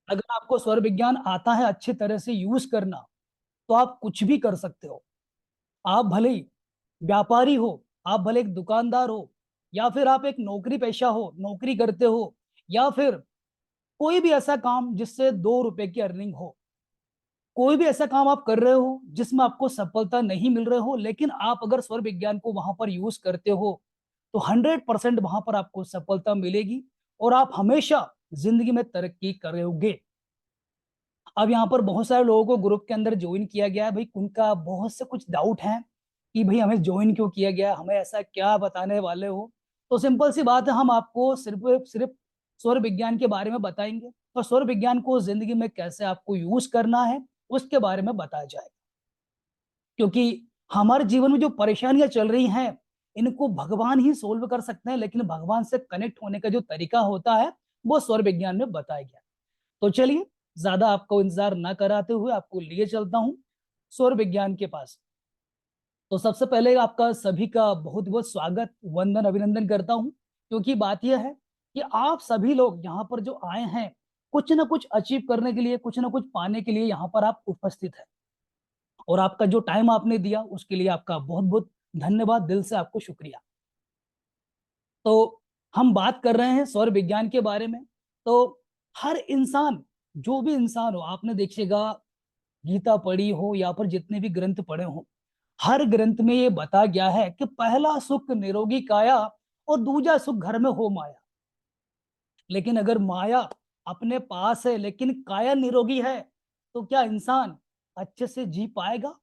अगर आपको स्वर विज्ञान आता है अच्छी तरह से यूज करना, तो आप कुछ भी कर सकते हो। आप भले ही व्यापारी हो, आप भले एक दुकानदार हो, या फिर आप एक नौकरी पेशा हो, नौकरी करते हो, या फिर कोई भी ऐसा काम जिससे 2 रुपए की अर्निंग हो, कोई भी ऐसा काम आप कर रहे हो जिसमें आपको सफलता नहीं मिल रहे हो, लेकिन आप अगर स्वर विज्ञान को वहां पर यूज करते हो, तो 100% वहां पर आपको सफलता मिलेगी और आप हमेशा जिंदगी में तरक्की करोगे। अब यहाँ पर बहुत सारे लोगों को ग्रुप के अंदर ज्वाइन किया गया है भाई, उनका बहुत से कुछ डाउट है कि भाई हमें ज्वाइन क्यों किया गया, हमें ऐसा क्या बताने वाले हो। तो सिंपल सी बात है, हम आपको सिर्फ सिर्फ सौर विज्ञान के बारे में बताएंगे और सौर विज्ञान को जिंदगी में कैसे आपको यूज करना है उसके बारे में बताया जाएगा। क्योंकि हमारे जीवन में जो परेशानियां चल रही हैं, इनको भगवान ही सोल्व कर सकते हैं, लेकिन भगवान से कनेक्ट होने का जो तरीका होता है वो सौर विज्ञान में बताया गया। तो चलिए, ज्यादा आपको इंतजार ना कराते हुए आपको लिए चलता हूं सौर विज्ञान के पास। तो सबसे पहले आपका सभी का बहुत बहुत स्वागत, वंदन, अभिनंदन करता हूं। क्योंकि बात यह है कि आप सभी लोग यहाँ पर जो आए हैं, कुछ ना कुछ अचीव करने के लिए, कुछ ना कुछ पाने के लिए यहाँ पर आप उपस्थित है। और आपका जो टाइम आपने दिया उसके लिए आपका बहुत बहुत धन्यवाद, दिल से आपको शुक्रिया। तो हम बात कर रहे हैं सौर विज्ञान के बारे में। तो हर इंसान, जो भी इंसान हो, आपने देखिएगा गीता पढ़ी हो या फिर जितने भी ग्रंथ पढ़े हो, हर ग्रंथ में ये बता गया है कि पहला सुख निरोगी काया और दूजा सुख घर में हो माया। लेकिन अगर माया अपने पास है लेकिन काया निरोगी है, तो क्या इंसान अच्छे से जी पाएगा?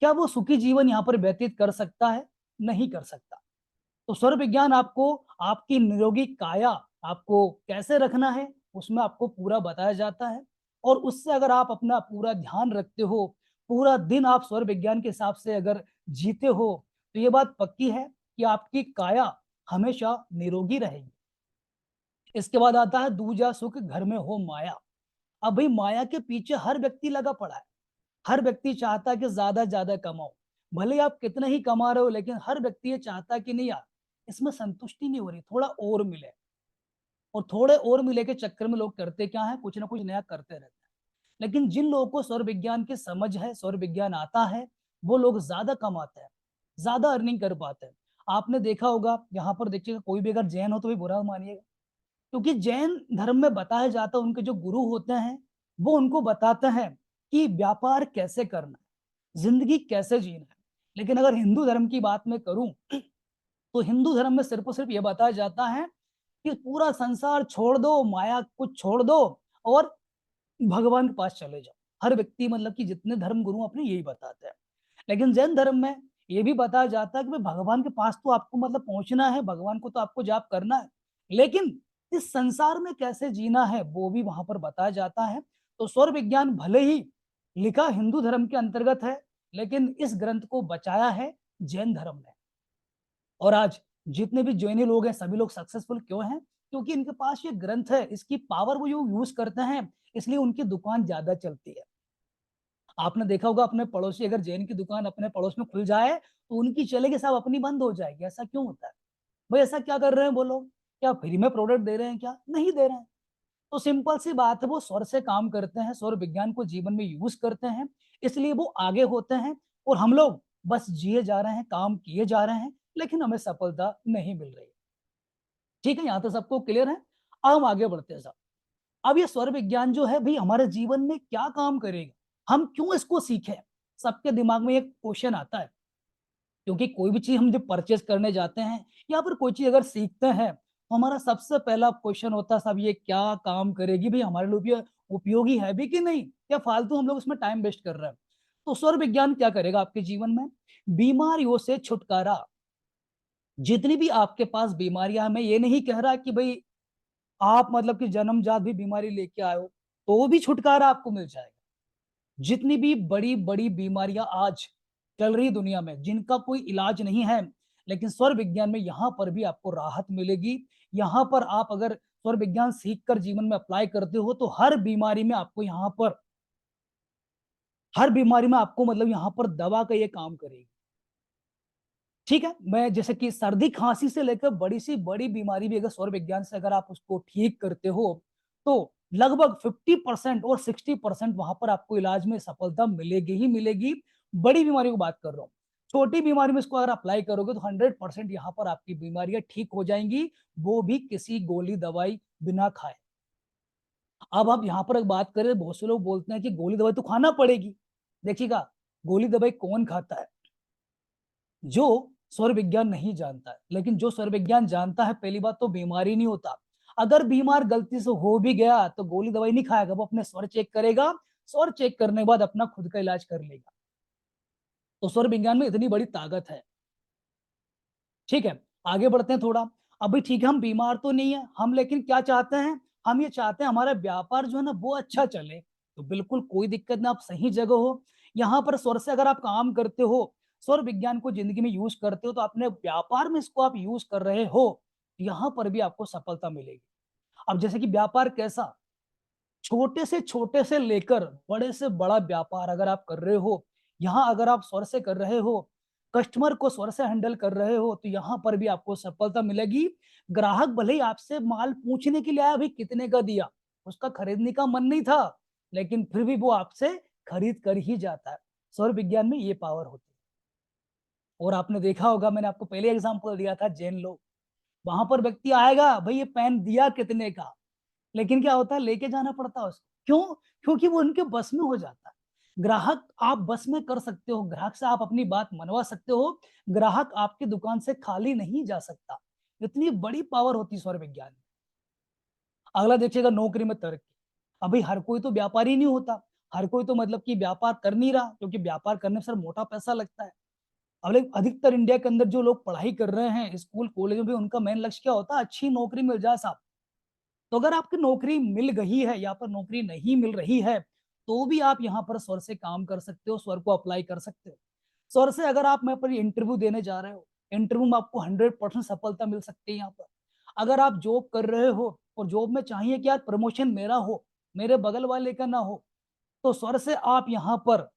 क्या वो सुखी जीवन यहाँ पर व्यतीत कर सकता है? नहीं कर सकता। तो सर्व विज्ञान आपको आपकी निरोगी काया आपको कैसे रखना है उसमें आपको पूरा बताया जाता है। और उससे अगर आप अपना पूरा ध्यान रखते हो, पूरा दिन आप स्वर विज्ञान के हिसाब से अगर जीते हो, तो ये बात पक्की है कि आपकी काया हमेशा निरोगी रहेगी। इसके बाद आता है दूजा सुख घर में हो माया। अब भाई माया के पीछे हर व्यक्ति लगा पड़ा है। हर व्यक्ति चाहता है कि ज्यादा ज्यादा कमाओ। भले ही आप कितने ही कमा रहे हो, लेकिन हर व्यक्ति ये चाहता है कि नहीं यार, इसमें संतुष्टि नहीं हो रही, थोड़ा और मिले। और थोड़े और मिले के चक्कर में लोग करते क्या है, कुछ ना कुछ नया करते रहते हैं। लेकिन जिन लोगों को सौर विज्ञान की समझ है, सौर विज्ञान आता है, वो लोग ज्यादा कमाते हैं, ज्यादा अर्निंग कर पाते हैं। आपने देखा होगा, यहाँ पर देखिएगा, कोई भी अगर जैन हो तो भी बुरा मानिएगा, क्योंकि जैन धर्म में बताया जाता है, उनके जो गुरु होते हैं वो उनको बताते हैं कि व्यापार कैसे करना है, जिंदगी कैसे जीना है। लेकिन अगर हिंदू धर्म की बात मैं करूं, तो हिंदू धर्म में सिर्फ और सिर्फ ये बताया जाता है कि पूरा संसार छोड़ दो, माया कुछ छोड़ दो और भगवान के पास चले जाओ। हर व्यक्ति, मतलब कि जितने धर्म गुरु अपने यही बताते हैं। लेकिन जैन धर्म में ये भी बताया जाता है कि भाई भगवान के पास तो आपको मतलब पहुंचना है, भगवान को तो आपको जाप करना है, लेकिन इस संसार में कैसे जीना है वो भी वहां पर बताया जाता है। तो सौर विज्ञान भले ही लिखा हिंदू धर्म के अंतर्गत है, लेकिन इस ग्रंथ को बचाया है जैन धर्म ने। और आज जितने भी जैनी लोग हैं सभी लोग सक्सेसफुल क्यों हैं? क्योंकि इनके पास ये ग्रंथ है, इसकी पावर वो जो यूज करते हैं, इसलिए उनकी दुकान ज्यादा चलती है। आपने देखा होगा, अपने पड़ोसी अगर जैन की दुकान अपने पड़ोस में खुल जाए तो उनकी चलेगी, सब अपनी बंद हो जाएगी। ऐसा क्यों होता है भाई? ऐसा क्या कर रहे हैं वो लोग? क्या फ्री में प्रोडक्ट दे रहे हैं? क्या नहीं दे रहे हैं। तो सिंपल सी बात है, वो स्वर से काम करते हैं, स्वर विज्ञान को जीवन में यूज करते हैं, इसलिए वो आगे होते हैं। और हम लोग बस जिए जा रहे हैं, काम किए जा रहे हैं, लेकिन हमें सफलता नहीं मिल रही। ठीक है, यहाँ तो सबको क्लियर है। अब हम आगे बढ़ते हैं साहब। अब ये स्वर विज्ञान जो है भाई हमारे जीवन में क्या काम करेगा, हम क्यों इसको सीखें? सबके दिमाग में एक क्वेश्चन आता है। क्योंकि कोई भी चीज हम जब परचेज करने जाते हैं या फिर कोई चीज अगर सीखते हैं, तो हमारा सबसे पहला क्वेश्चन होता है, सब ये क्या काम करेगी भाई, हमारे लिए ये उपयोगी है भी कि नहीं, या फालतू हम लोग उसमें टाइम वेस्ट कर रहे हैं। तो स्वर विज्ञान क्या करेगा आपके जीवन में? बीमारियों से छुटकारा। जितनी भी आपके पास बीमारियां, मैं ये नहीं कह रहा कि भाई आप मतलब कि जन्मजात भी बीमारी लेके आए हो, तो वो भी छुटकारा आपको मिल जाएगा। जितनी भी बड़ी बड़ी बीमारियां आज चल रही दुनिया में, जिनका कोई इलाज नहीं है, लेकिन स्वर विज्ञान में यहां पर भी आपको राहत मिलेगी। यहां पर आप अगर स्वर विज्ञान सीख कर जीवन में अप्लाई करते हो, तो हर बीमारी में आपको यहाँ पर, हर बीमारी में आपको मतलब यहाँ पर दवा का ये काम करेगी। ठीक है, मैं जैसे कि सर्दी खांसी से लेकर बड़ी सी बड़ी बीमारी भी अगर स्वर विज्ञान से अगर आप उसको ठीक करते हो, तो लगभग 50% और 60% वहां पर आपको इलाज में सफलता मिलेगी ही मिलेगी। बड़ी बीमारी की बात कर रहा हूँ, छोटी बीमारी में इसको अगर अप्लाई करोगे तो 100% यहाँ पर आपकी बीमारियां ठीक हो जाएंगी, वो भी किसी गोली दवाई बिना खाए। अब आप यहाँ पर एक बात करें, बहुत से लोग बोलते हैं कि गोली दवाई तो खाना पड़ेगी। देखिएगा, गोली दवाई कौन खाता है? जो स्वर विज्ञान नहीं जानता है। लेकिन जो स्वर विज्ञान जानता है, पहली बात तो बीमारी नहीं होता। अगर बीमार गलती से हो भी गया तो गोली दवाई नहीं खाएगा, वो अपने स्वर चेक करेगा, स्वर चेक करने के बाद अपना खुद का इलाज कर लेगा। तो स्वर विज्ञान में इतनी बड़ी ताकत है। ठीक है, आगे बढ़ते हैं थोड़ा। अभी ठीक है, हम बीमार तो नहीं है हम, लेकिन क्या चाहते हैं? हम ये चाहते हैं हमारा व्यापार जो है ना वो अच्छा चले। तो बिल्कुल कोई दिक्कत ना, आप सही जगह हो। यहाँ पर स्वर से अगर आप काम करते हो, स्वर विज्ञान को जिंदगी में यूज करते हो, तो अपने व्यापार में इसको आप यूज कर रहे हो, यहाँ पर भी आपको सफलता मिलेगी। अब जैसे कि व्यापार कैसा, छोटे से लेकर बड़े से बड़ा व्यापार अगर आप कर रहे हो, यहाँ अगर आप स्वर से कर रहे हो, कस्टमर को स्वर से हैंडल कर रहे हो, तो यहाँ पर भी आपको सफलता मिलेगी। ग्राहक भले ही आपसे माल पूछने के लिए आया, भाई कितने का दिया, उसका खरीदने का मन नहीं था, लेकिन फिर भी वो आपसे खरीद कर ही जाता है। स्वर विज्ञान में ये पावर होती है। और आपने देखा होगा, मैंने आपको पहले एग्जाम्पल दिया था जैन लोग, वहां पर व्यक्ति आएगा, भाई ये पेन दिया कितने का, लेकिन क्या होता है, लेके जाना पड़ता है उसको। क्यों? क्योंकि वो उनके बस में हो जाता है। ग्राहक आप बस में कर सकते हो, ग्राहक से आप अपनी बात मनवा सकते हो, ग्राहक आपकी दुकान से खाली नहीं जा सकता। इतनी बड़ी पावर होती है स्वर विज्ञान में। अगला देखिएगा, नौकरी में तरक्की। अभी हर कोई तो व्यापारी नहीं होता, हर कोई तो मतलब कि व्यापार कर नहीं रहा, क्योंकि व्यापार करने से मोटा पैसा लगता है। अब लेकिन अधिकतर इंडिया के अंदर जो लोग पढ़ाई कर रहे हैं स्कूल कॉलेज में भी, उनका मेन लक्ष्य क्या होता है? अच्छी नौकरी मिल जाए साहब। तो अगर आपकी नौकरी मिल गई है या पर नौकरी नहीं मिल रही है, तो भी आप यहाँ पर स्वर से काम कर सकते हो, स्वर को अप्लाई कर सकते हो। स्वर से अगर आप मैं पर इंटरव्यू देने जा रहे हो, इंटरव्यू में आपको 100% सफलता मिल सकती है यहाँ पर। अगर आप जॉब कर रहे हो और जॉब में चाहिए कि यार प्रमोशन मेरा हो, मेरे बगल वाले का ना हो, तो स्वर से आप यहाँ पर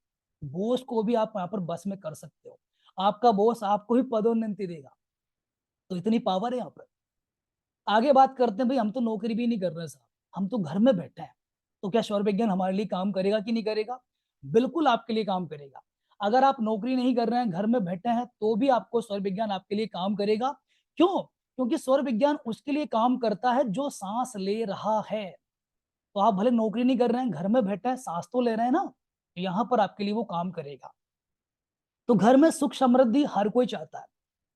बॉस को भी आप यहाँ पर बस में कर सकते हो। आपका बॉस आपको ही पदोन्नति देगा। तो इतनी पावर है यहाँ पर। आगे बात करते हैं, भाई हम तो नौकरी भी नहीं कर रहे साहब, हम तो घर में बैठे हैं, तो क्या सौर विज्ञान हमारे लिए काम करेगा कि नहीं करेगा? बिल्कुल आपके लिए काम करेगा। अगर आप नौकरी नहीं कर रहे हैं, घर में बैठे हैं, तो भी आपको सौर विज्ञान आपके लिए काम करेगा। क्यों? क्योंकि सौर विज्ञान उसके लिए काम करता है जो सांस ले रहा है। तो आप भले नौकरी नहीं कर रहे हैं, घर में बैठे हैं, सांस तो ले रहे हैं ना, तो यहाँ पर आपके लिए वो काम करेगा। तो घर में सुख समृद्धि हर कोई चाहता है।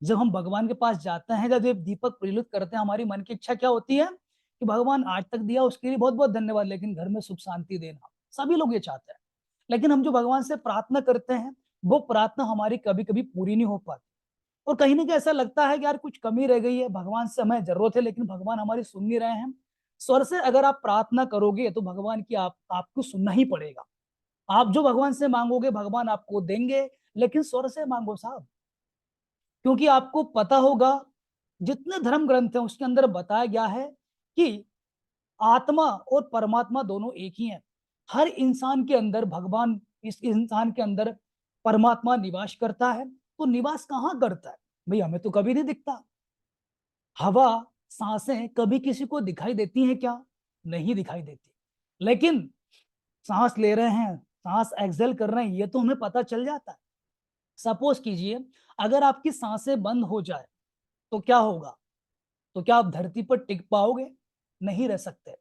जब हम भगवान के पास जाते हैं, जब ये दीपक प्रज्वलित करते हैं, हमारी मन की इच्छा क्या होती है कि भगवान आज तक दिया उसके लिए बहुत बहुत धन्यवाद, लेकिन घर में सुख शांति देना, सभी लोग ये चाहते हैं। लेकिन हम जो भगवान से प्रार्थना करते हैं, वो प्रार्थना हमारी कभी कभी पूरी नहीं हो पाती, और कहीं ना कहीं ऐसा लगता है कि यार कुछ कमी रह गई है, भगवान से हमें जरूरत है लेकिन भगवान हमारी सुन नहीं रहे हैं। स्वर से अगर आप प्रार्थना करोगे तो भगवान की आपको सुनना ही पड़ेगा। आप जो भगवान से मांगोगे भगवान आपको देंगे, लेकिन स्वर से मांगो साहब। क्योंकि आपको पता होगा, जितने धर्म ग्रंथ हैं उसके अंदर बताया गया है कि आत्मा और परमात्मा दोनों एक ही हैं। हर इंसान के अंदर भगवान, इस इंसान के अंदर परमात्मा निवास करता है। तो निवास कहाँ करता है भाई? हमें तो कभी नहीं दिखता। हवा, सांसें कभी किसी को दिखाई देती हैं क्या? नहीं दिखाई देती। लेकिन सांस ले रहे हैं, सांस एक्सेल कर रहे हैं, ये तो हमें पता चल जाता है। सपोज कीजिए, अगर आपकी सांसें बंद हो जाए तो क्या होगा? तो क्या आप धरती पर टिक पाओगे? नहीं रह सकते।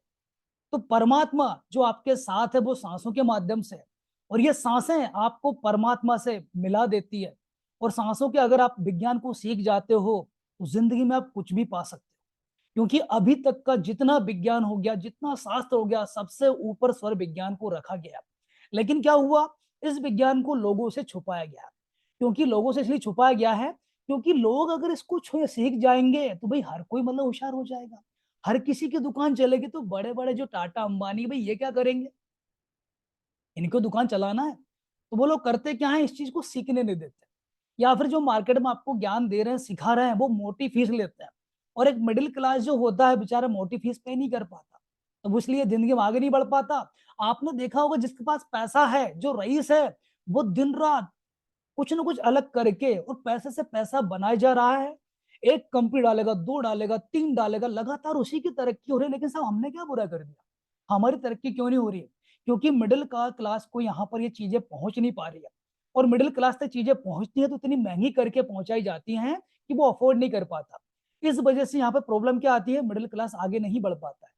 तो परमात्मा जो आपके साथ है वो सांसों के माध्यम से है, और ये सांसें आपको परमात्मा से मिला देती है। और सांसों के अगर आप विज्ञान को सीख जाते हो तो जिंदगी में आप कुछ भी पा सकते हो। क्योंकि अभी तक का जितना विज्ञान हो गया, जितना शास्त्र हो गया, सबसे ऊपर स्वर विज्ञान को रखा गया। लेकिन क्या हुआ, इस विज्ञान को लोगों से छुपाया गया। क्योंकि लोगों से इसलिए छुपाया गया है क्योंकि लोग अगर इसको सीख जाएंगे तो भाई हर कोई मतलब होशियार हो जाएगा। हर किसी की दुकान चलेगी, तो बड़े बड़े जो टाटा अंबानी, भाई ये क्या करेंगे? इनको दुकान चलाना है। तो वो लोग करते क्या है, इस चीज को सीखने नहीं देते। या फिर जो मार्केट में आपको ज्ञान दे रहे हैं, सिखा रहे हैं, वो मोटी फीस लेते हैं। और एक मिडिल क्लास जो होता है बेचारा, मोटी फीस पे नहीं कर पाता, तो वो इसलिए जिंदगी में आगे नहीं बढ़ पाता। आपने देखा होगा, जिसके पास पैसा है, जो रईस है, वो दिन रात कुछ ना कुछ अलग करके और पैसे से पैसा बनाया जा रहा है। एक कंपनी डालेगा, दो डालेगा, तीन डालेगा, लगातार उसी की तरक्की हो रही है। लेकिन साहब हमने क्या बुरा कर दिया? हमारी तरक्की क्यों नहीं हो रही है? क्योंकि मिडिल का क्लास को यहाँ पर ये चीजें पहुंच नहीं पा रही है, और मिडिल क्लास तक चीजें पहुंचती है तो इतनी महंगी करके पहुंचाई जाती हैं कि वो अफोर्ड नहीं कर पाता। इस वजह से यहाँ पर प्रॉब्लम क्या आती है, मिडिल क्लास आगे नहीं बढ़ पाता है।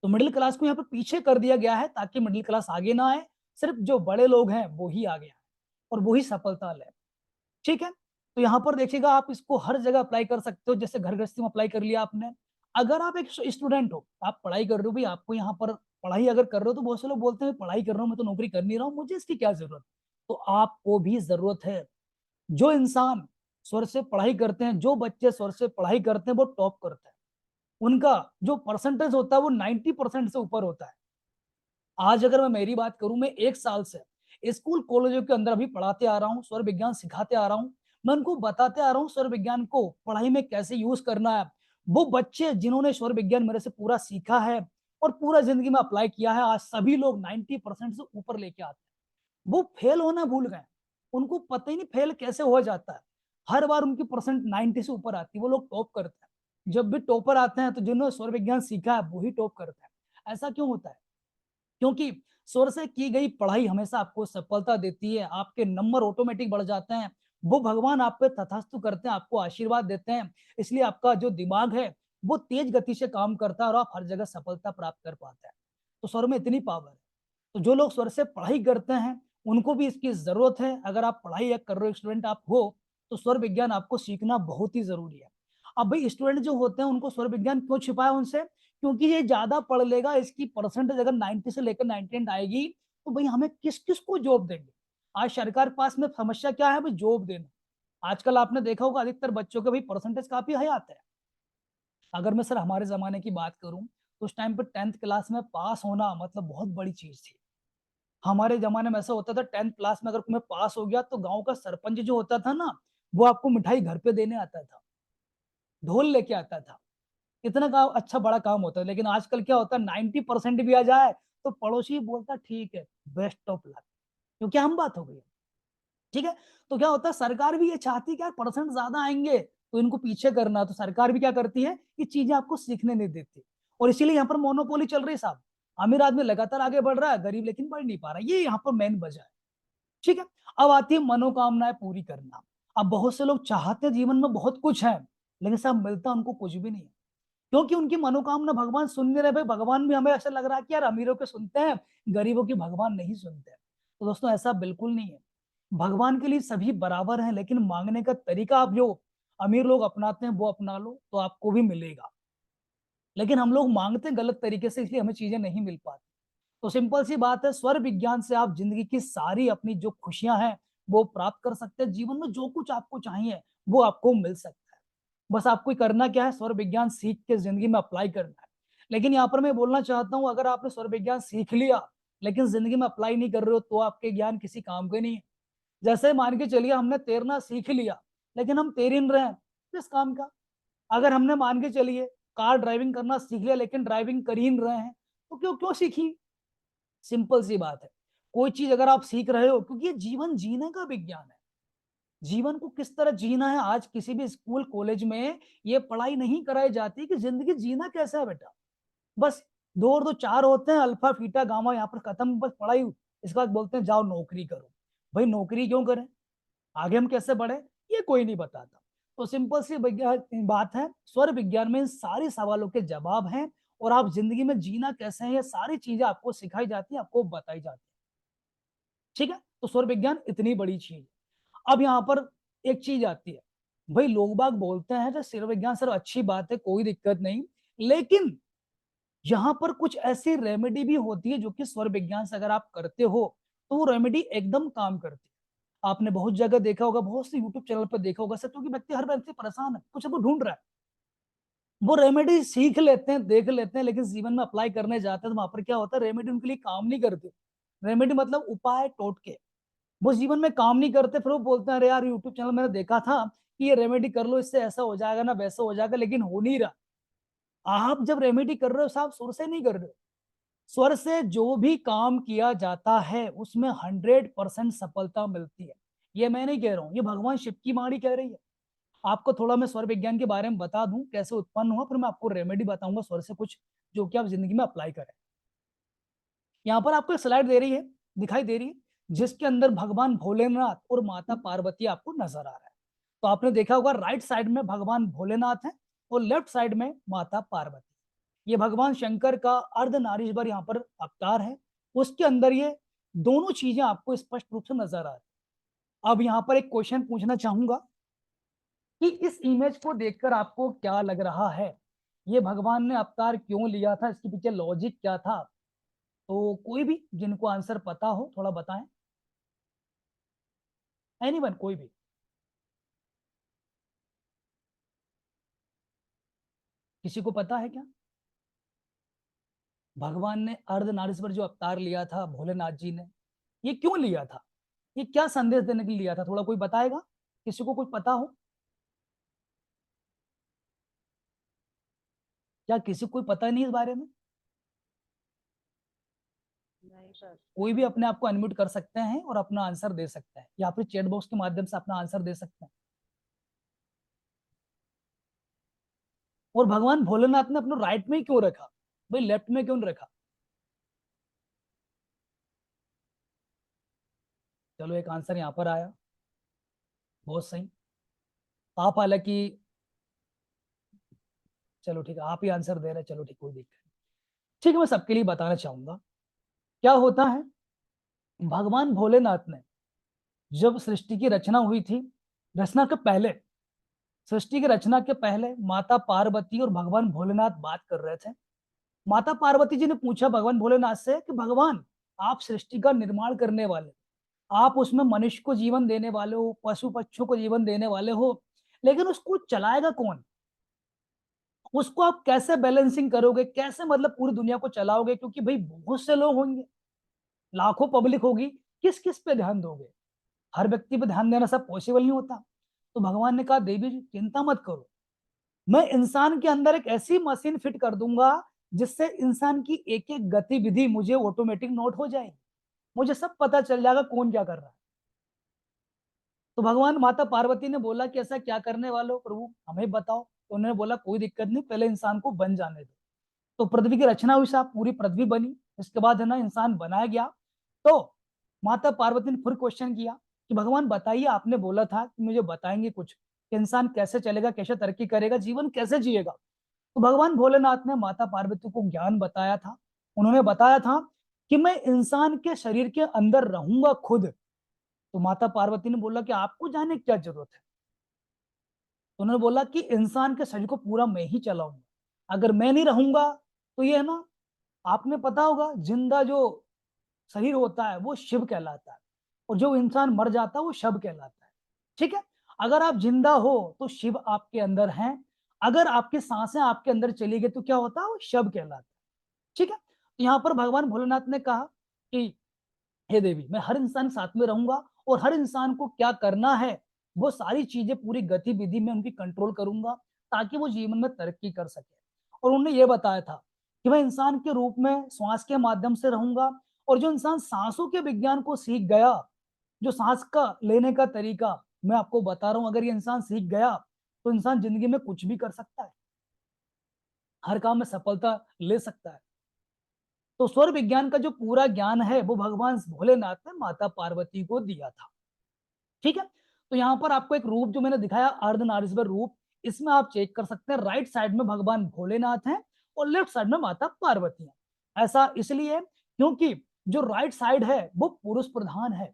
तो मिडिल क्लास को यहाँ पर पीछे कर दिया गया है ताकि मिडिल क्लास आगे ना आए, सिर्फ जो बड़े लोग हैं वो ही आगे आए और वो ही सफलता ले। ठीक है, तो यहाँ पर देखिएगा, आप इसको हर जगह अप्लाई कर सकते हो। जैसे घर गृहस्थी में अप्लाई कर लिया आपने। अगर आप एक स्टूडेंट हो, आप पढ़ाई कर रहे हो, भाई आपको यहाँ पर पढ़ाई अगर कर रहे हो, तो बहुत से लोग बोलते हैं पढ़ाई कर रहा हूँ मैं तो नौकरी कर नहीं रहा हूँ, मुझे इसकी क्या जरूरत। तो आपको भी जरूरत है। जो इंसान स्वर से पढ़ाई करते हैं, जो बच्चे स्वर से पढ़ाई करते हैं वो टॉप करते हैं। उनका जो परसेंटेज होता है वो 90% से ऊपर होता है। आज अगर मैं मेरी बात करूं, मैं 1 साल से स्कूल कॉलेजों के अंदर अभी पढ़ाते आ रहा हूँ, स्वर विज्ञान सिखाते आ रहा हूँ। मैं उनको बताते आ रहा हूँ स्वर विज्ञान को पढ़ाई में कैसे यूज करना है। वो बच्चे जिन्होंने स्वर विज्ञान मेरे से पूरा सीखा है और पूरा जिंदगी में अप्लाई किया है, आज सभी लोग 90% से ऊपर लेके आते हैं। वो फेल होना भूल गए, उनको पता ही नहीं फेल कैसे हो जाता है। हर बार उनकी परसेंट 90 से ऊपर आती है, वो लोग टॉप करते हैं। जब भी टॉपर आते हैं तो जिन्होंने स्वर विज्ञान सीखा है वो ही टॉप करते हैं। ऐसा क्यों होता है? क्योंकि स्वर से की गई पढ़ाई हमेशा आपको सफलता देती है, आपके नंबर ऑटोमेटिक बढ़ जाते हैं। वो भगवान आप पे तथास्तु करते हैं, आपको आशीर्वाद देते हैं। इसलिए आपका जो दिमाग है वो तेज गति से काम करता है और आप हर जगह सफलता प्राप्त कर पाते हैं। तो स्वर में इतनी पावर है। तो जो लोग स्वर से पढ़ाई करते हैं उनको भी इसकी जरूरत है। अगर आप पढ़ाई कर रहे हो, स्टूडेंट आप हो, तो स्वर विज्ञान आपको सीखना बहुत ही जरूरी है। अब भाई स्टूडेंट जो होते हैं उनको स्वर विज्ञान क्यों छिपाया उनसे? क्योंकि ये ज्यादा पढ़ लेगा, इसकी परसेंटेज अगर 90 से लेकर 98 आएगी, तो भाई हमें किस किस को जॉब देंगे। आज सरकार के पास में समस्या क्या है भाई? जॉब देना। आजकल आपने देखा होगा अधिकतर बच्चों के भाई परसेंटेज काफी हाई आते हैं। अगर मैं सर हमारे जमाने की बात करूं, तो उस टाइम पे 10th क्लास में पास होना मतलब बहुत बड़ी चीज थी। हमारे जमाने में ऐसा होता था, 10th क्लास में अगर तुम्हें पास हो गया तो गांव का सरपंच जो होता था ना, वो आपको मिठाई घर पे देने आता था, ढोल लेके आता था। इतना काम, अच्छा बड़ा काम होता है। लेकिन आजकल क्या होता है, 90% भी आ जाए तो पड़ोसी बोलता ठीक है, बेस्ट ऑफ लक, क्योंकि हम बात हो गई। ठीक है, तो क्या होता है, सरकार भी ये चाहती है कि यार परसेंट ज्यादा आएंगे तो इनको पीछे करना, तो सरकार भी क्या करती है, ये चीजें आपको सीखने नहीं देती। और इसीलिए यहाँ पर मोनोपोली चल रही है साहब। अमीर आदमी लगातार आगे बढ़ रहा है, गरीब लेकिन बढ़ नहीं पा रहा। ये यहाँ पर मेन वजह है। ठीक है, अब आती है मनोकामनाएं पूरी करना। अब बहुत से लोग चाहते हैं जीवन में बहुत कुछ है, लेकिन साहब मिलता उनको कुछ भी नहीं है, क्योंकि उनकी मनोकामना भगवान सुन नहीं रहे। भाई भगवान भी हमें ऐसा लग रहा है कि यार अमीरों के सुनते हैं, गरीबों की भगवान नहीं सुनते। तो दोस्तों ऐसा बिल्कुल नहीं है। भगवान के लिए सभी बराबर हैं, लेकिन मांगने का तरीका आप जो अमीर लोग अपनाते हैं वो अपना लो तो आपको भी मिलेगा। लेकिन हम लोग मांगते हैं गलत तरीके से, इसलिए हमें चीजें नहीं मिल पाती। तो सिंपल सी बात है, स्वर विज्ञान से आप जिंदगी की सारी अपनी जो खुशियां हैं वो प्राप्त कर सकते हैं। जीवन में जो कुछ आपको चाहिए वो आपको मिल सकता है। बस आपको करना क्या है, स्वर विज्ञान सीख के जिंदगी में अप्लाई करना है। लेकिन यहाँ पर मैं बोलना चाहता हूँ, अगर आपने स्वर विज्ञान सीख लिया लेकिन जिंदगी में अप्लाई नहीं कर रहे हो, तो आपके ज्ञान किसी काम के नहीं है। जैसे मान के चलिए हमने तैरना सीख लिया लेकिन हम तैर ही नहीं रहे हैं, किस काम का? अगर हमने मान के चलिए कार ड्राइविंग करना सीख लिया लेकिन ड्राइविंग कर ही नहीं रहे हैं, तो क्यों क्यों सीखी? सिंपल सी बात है। कोई चीज अगर आप सीख रहे हो, क्योंकि ये जीवन जीने का विज्ञान है। जीवन को किस तरह जीना है, आज किसी भी स्कूल कॉलेज में ये पढ़ाई नहीं कराई जाती कि जिंदगी जीना कैसा है बेटा। बस दो और दो चार होते हैं, अल्फा बीटा गामा, यहाँ पर खत्म, बस पढ़ाई। इसके बाद बोलते हैं जाओ नौकरी करो। भाई नौकरी क्यों करें? आगे हम कैसे बढ़े, ये कोई नहीं बताता। तो सिंपल सी बात है, स्वर विज्ञान में इन सारे सवालों के जवाब हैं। और आप जिंदगी में जीना कैसे है, ये सारी चीजें आपको सिखाई जाती है, आपको बताई जाती है। ठीक है, तो स्वर विज्ञान इतनी बड़ी चीज। अब यहाँ पर एक चीज आती है, भाई लोग बाग बोलते हैं जो स्वर विज्ञान सर अच्छी बात है, कोई दिक्कत नहीं, लेकिन यहाँ पर कुछ ऐसी रेमेडी भी होती है जो कि स्वर विज्ञान से अगर आप करते हो तो वो रेमेडी एकदम काम करती है। आपने बहुत जगह देखा होगा, बहुत से यूट्यूब चैनल पर देखा होगा सर, क्योंकि व्यक्ति हर व्यक्ति परेशान है, कुछ वो ढूंढ रहा है। वो रेमेडी सीख लेते हैं, देख लेते हैं, लेकिन जीवन में अप्लाई करने जाते हैं तो वहां पर क्या होता है, रेमेडी उनके लिए काम नहीं करती। रेमेडी मतलब उपाय टोटके, वो जीवन में काम नहीं करते। फिर वो बोलते हैं अरे यार यूट्यूब चैनल मैंने देखा था कि ये रेमेडी कर लो, इससे ऐसा हो जाएगा ना वैसा हो जाएगा, लेकिन हो नहीं रहा। आप जब रेमेडी कर रहे हो साहब, सुर से नहीं कर रहे हो। स्वर से जो भी काम किया जाता है उसमें 100% सफलता मिलती है। ये मैं नहीं कह रहा हूँ, ये भगवान शिव की वाणी कह रही है। आपको थोड़ा मैं स्वर विज्ञान के बारे में बता दूं कैसे उत्पन्न हुआ, फिर मैं आपको रेमेडी बताऊंगा स्वर से कुछ, जो कि आप जिंदगी में अप्लाई करें। यहाँ पर आपको एक स्लाइड दे रही है, दिखाई दे रही है, जिसके अंदर भगवान भोलेनाथ और माता पार्वती आपको नजर आ रहा है। तो आपने देखा होगा राइट साइड में भगवान भोलेनाथ है और लेफ्ट साइड में माता पार्वती। ये भगवान शंकर का अर्धनारीश्वर यहाँ पर अवतार है। उसके अंदर ये दोनों चीजें आपको स्पष्ट रूप से नजर आ रही। अब यहाँ पर एक क्वेश्चन पूछना चाहूंगा कि इस इमेज को देखकर आपको क्या लग रहा है, ये भगवान ने अवतार क्यों लिया था, इसके पीछे लॉजिक क्या था? तो कोई भी जिनको आंसर पता हो थोड़ा बताएं। एनीवन, कोई भी। किसी को पता है क्या? भगवान ने अर्धनारीश्वर जो अवतार लिया था भोलेनाथ जी ने, ये क्यों लिया था? ये क्या संदेश देने के लिए लिया था? थोड़ा कोई बताएगा? किसी को कुछ पता हो? क्या किसी को कोई पता नहीं इस बारे में? नहीं सर। कोई भी अपने आप को अनम्यूट कर सकते हैं और अपना आंसर दे सकते हैं, या फिर चैट बॉक्स के माध्यम से अपना आंसर दे सकते हैं। और भगवान भोलेनाथ ने अपने राइट में ही क्यों रखा, भाई लेफ्ट में क्यों नहीं रखा? चलो एक आंसर यहाँ पर आया, बहुत सही। आप हालांकि, चलो ठीक है, आप ही आंसर दे रहे हैं, चलो ठीक, कोई दिक्कत नहीं। ठीक है, मैं सबके लिए बताना चाहूंगा क्या होता है। भगवान भोलेनाथ ने जब सृष्टि की रचना हुई थी, रचना के पहले, सृष्टि की रचना के पहले माता पार्वती और भगवान भोलेनाथ बात कर रहे थे। माता पार्वती जी ने पूछा भगवान भोलेनाथ से कि भगवान, आप सृष्टि का निर्माण करने वाले, आप उसमें मनुष्य को जीवन देने वाले हो, पशु पक्षियों को जीवन देने वाले हो, लेकिन उसको चलाएगा कौन? उसको आप कैसे बैलेंसिंग करोगे, कैसे मतलब पूरी दुनिया को चलाओगे? क्योंकि भाई बहुत से लोग होंगे, लाखों पब्लिक होगी, किस किस पे ध्यान दोगे? हर व्यक्ति पे ध्यान देना सब पॉसिबल नहीं होता। तो भगवान ने कहा देवी जी चिंता मत करो, मैं इंसान के अंदर एक ऐसी मशीन फिट कर दूंगा जिससे इंसान की एक एक गतिविधि मुझे ऑटोमेटिक नोट हो जाएगी, मुझे सब पता चल जाएगा कौन क्या कर रहा है। तो भगवान माता पार्वती ने बोला कि ऐसा क्या करने वाले हो प्रभु, हमें बताओ। तो उन्होंने बोला कोई दिक्कत नहीं, पहले इंसान को बन जाने दो। तो पृथ्वी की रचना हुई साहब, पूरी पृथ्वी बनी, इसके बाद है ना इंसान बनाया गया। तो माता पार्वती ने फिर क्वेश्चन किया कि भगवान बताइए, आपने बोला था कि मुझे बताएंगे कुछ कि इंसान कैसे चलेगा, कैसे तरक्की करेगा, जीवन कैसे जिएगा। तो भगवान भोलेनाथ ने माता पार्वती को ज्ञान बताया था। उन्होंने बताया था कि मैं इंसान के शरीर के अंदर रहूंगा खुद। तो माता पार्वती ने बोला कि आपको जाने की क्या जरूरत है? तो उन्होंने बोला कि इंसान के शरीर को पूरा मैं ही चलाऊंगा, अगर मैं नहीं रहूंगा तो ये है ना, आपने पता होगा जिंदा जो शरीर होता है वो शिव कहलाता है, और जो इंसान मर जाता है वो शव कहलाता है। ठीक है, अगर आप जिंदा हो तो शिव आपके अंदर हैं, अगर आपकी सांसें आपके अंदर चली गई तो क्या होता है, वो शव कहलाता है। ठीक है, तो यहाँ पर भगवान भोलेनाथ ने कहा कि हे देवी, मैं हर इंसान के साथ में रहूंगा और हर इंसान को क्या करना है वो सारी चीजें पूरी गतिविधि में उनकी कंट्रोल करूंगा, ताकि वो जीवन में तरक्की कर सके। और उन्होंने ये बताया था कि मैं इंसान के रूप में श्वास के माध्यम से रहूंगा, और जो इंसान सांसों के विज्ञान को सीख गया, जो सांस का लेने का तरीका मैं आपको बता रहा हूं, अगर ये इंसान सीख गया तो इंसान जिंदगी में कुछ भी कर सकता है, हर काम में सफलता ले सकता है। तो स्वर विज्ञान का जो पूरा ज्ञान है वो भगवान भोलेनाथ ने माता पार्वती को दिया था। ठीक है, तो यहाँ पर आपको एक रूप जो मैंने दिखाया अर्धनारीश्वर रूप, इसमें आप चेक कर सकते हैं राइट साइड में भगवान भोलेनाथ हैं और लेफ्ट साइड में माता पार्वती हैं। ऐसा इसलिए क्योंकि जो राइट साइड है वो पुरुष प्रधान है।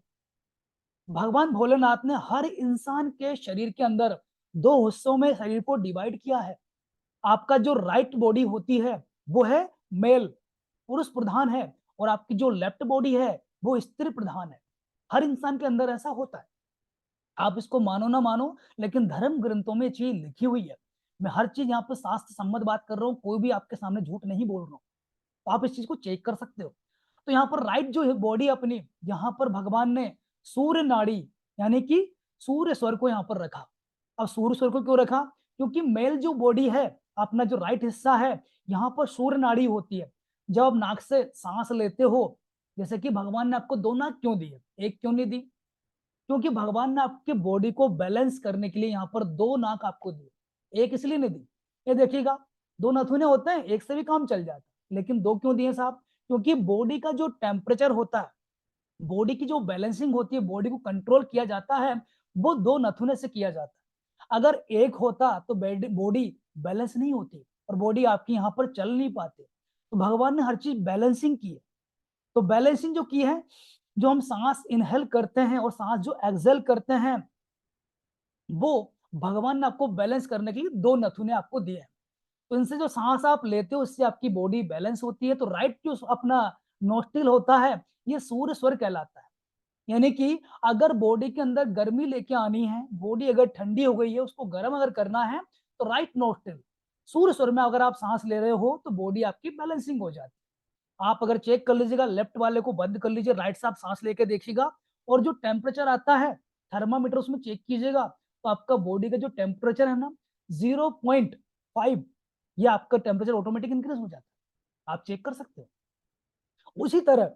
भगवान भोलेनाथ ने हर इंसान के शरीर के अंदर दो हिस्सों में शरीर को डिवाइड किया है। आपका जो राइट बॉडी होती है वो है मेल, पुरुष प्रधान है, और आपकी जो लेफ्ट बॉडी है वो स्त्री प्रधान है। हर इंसान के अंदर ऐसा होता है, आप इसको मानो ना मानो, लेकिन धर्म ग्रंथों में चीज लिखी हुई है। मैं हर चीज यहाँ पे शास्त्र सम्मत बात कर रहा हूँ, कोई भी आपके सामने झूठ नहीं बोल रहा हूँ, तो आप इस चीज को चेक कर सकते हो। तो यहाँ पर राइट जो है बॉडी अपनी, यहाँ पर भगवान ने सूर्य नाड़ी यानी कि सूर्य स्वर को यहाँ पर रखा। अब सूर्य स्वर को क्यों रखा? क्योंकि मेल जो बॉडी है, अपना जो राइट हिस्सा है, यहाँ पर सूर्य नाड़ी होती है। जब आप नाक से सांस लेते हो, जैसे कि भगवान ने आपको दो नाक क्यों दी है, एक क्यों नहीं दी? क्योंकि भगवान ने आपके बॉडी को बैलेंस करने के लिए यहाँ पर दो नाक आपको दी, एक इसलिए नहीं दी। ये देखिएगा, दो नथुने होते हैं, एक से भी काम चल जाता है, लेकिन दो क्यों दिए साहब? क्योंकि बॉडी का जो टेम्परेचर होता है, बॉडी की जो बैलेंसिंग होती है, बॉडी को कंट्रोल किया जाता है, वो दो नथुने से किया जाता है। अगर एक होता तो बॉडी बैलेंस नहीं होती और बॉडी आपकी यहाँ पर चल नहीं पाती। तो भगवान ने हर चीज बैलेंसिंग की है। तो बैलेंसिंग जो की है, जो हम सांस इनहेल करते हैं और सांस जो एक्सहेल करते हैं, वो भगवान ने आपको बैलेंस करने के लिए दो नथुने आपको दिए हैं। तो इनसे जो सांस आप लेते हो, इससे आपकी बॉडी बैलेंस होती है। तो राइट जो अपना नोस्ट्रिल होता है, ये सूर्य स्वर कहलाता है। यानी कि अगर बॉडी के अंदर गर्मी लेके आनी है, बॉडी अगर ठंडी हो गई है, उसको गर्म अगर करना है, तो राइट नोस्ट्रिल सूर्य स्वर में अगर आप सांस ले रहे हो तो बॉडी आपकी बैलेंसिंग हो जाती है। आप अगर चेक कर लीजिएगा, लेफ्ट वाले को बंद कर लीजिए, राइट से आप सांस लेके देखिएगा, और जो टेम्परेचर आता है थर्मामीटर उसमें चेक कीजिएगा, तो आपका बॉडी का जो टेम्परेचर है ना 0.5, ये आपका टेम्परेचर ऑटोमेटिक इंक्रीज हो जाता है। आप चेक कर सकते हो। उसी तरह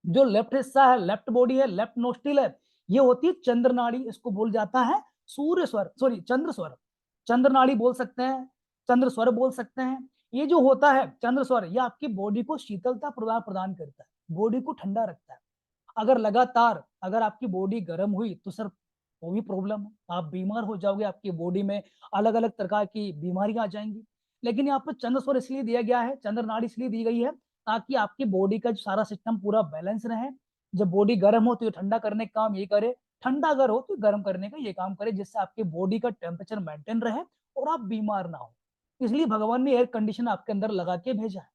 जो लेफ्ट हिस्सा है, लेफ्ट बॉडी है, लेफ्ट नोस्ट्रिल है, ये होती है चंद्र नाड़ी। इसको बोल जाता है सूर्य स्वर, सॉरी चंद्र स्वर। चंद्र नाड़ी बोल सकते हैं, चंद्र स्वर बोल सकते हैं। ये जो होता है चंद्र स्वर, ये आपकी बॉडी को शीतलता प्रदान करता है, बॉडी को ठंडा रखता है। अगर लगातार अगर आपकी बॉडी गर्म हुई तो सर वो भी प्रॉब्लम है, आप बीमार हो जाओगे, आपकी बॉडी में अलग अलग प्रकार की बीमारियां आ जाएंगी। लेकिन यहाँ पर चंद्र स्वर इसलिए दिया गया है, चंद्र नाड़ी इसलिए दी गई है, ताकि आपकी बॉडी का जो सारा सिस्टम पूरा बैलेंस रहे। जब बॉडी गर्म हो तो ये ठंडा करने का काम ये करे, ठंडा अगर हो तो गर्म करने का ये काम करे, जिससे आपकी बॉडी का टेम्परेचर मेंटेन रहे और आप बीमार ना हो। इसलिए भगवान ने एयर कंडीशन आपके अंदर लगा के भेजा है।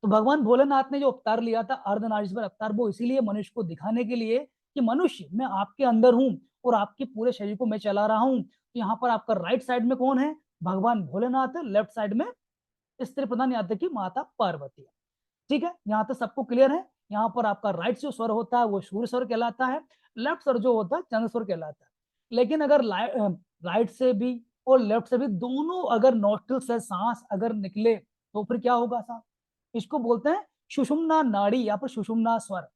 तो भगवान भोलेनाथ ने जो अवतार लिया था, अर्धनारीश्वर अवतार, वो इसीलिए मनुष्य को दिखाने के लिए कि मनुष्य मैं आपके अंदर हूं और आपके पूरे शरीर को मैं चला रहा हूं। तो यहाँ पर आपका राइट साइड में कौन है? भगवान भोलेनाथ है। लेफ्ट साइड में स्त्री प्रधान यादव की माता पार्वती है। ठीक है, यहाँ तक सबको क्लियर है। यहाँ पर आपका राइट जो स्वर होता है वो सूर्य स्वर कहलाता है, लेफ्ट स्वर जो होता है चंद्र स्वर कहलाता है। लेकिन अगर राइट से भी और लेफ्ट से भी दोनों अगर नोस्ट्रिल से सांस अगर निकले तो फिर क्या होगा साहब? इसको बोलते हैं सुषुम्ना नाड़ी या फिर सुषुम्ना स्वर।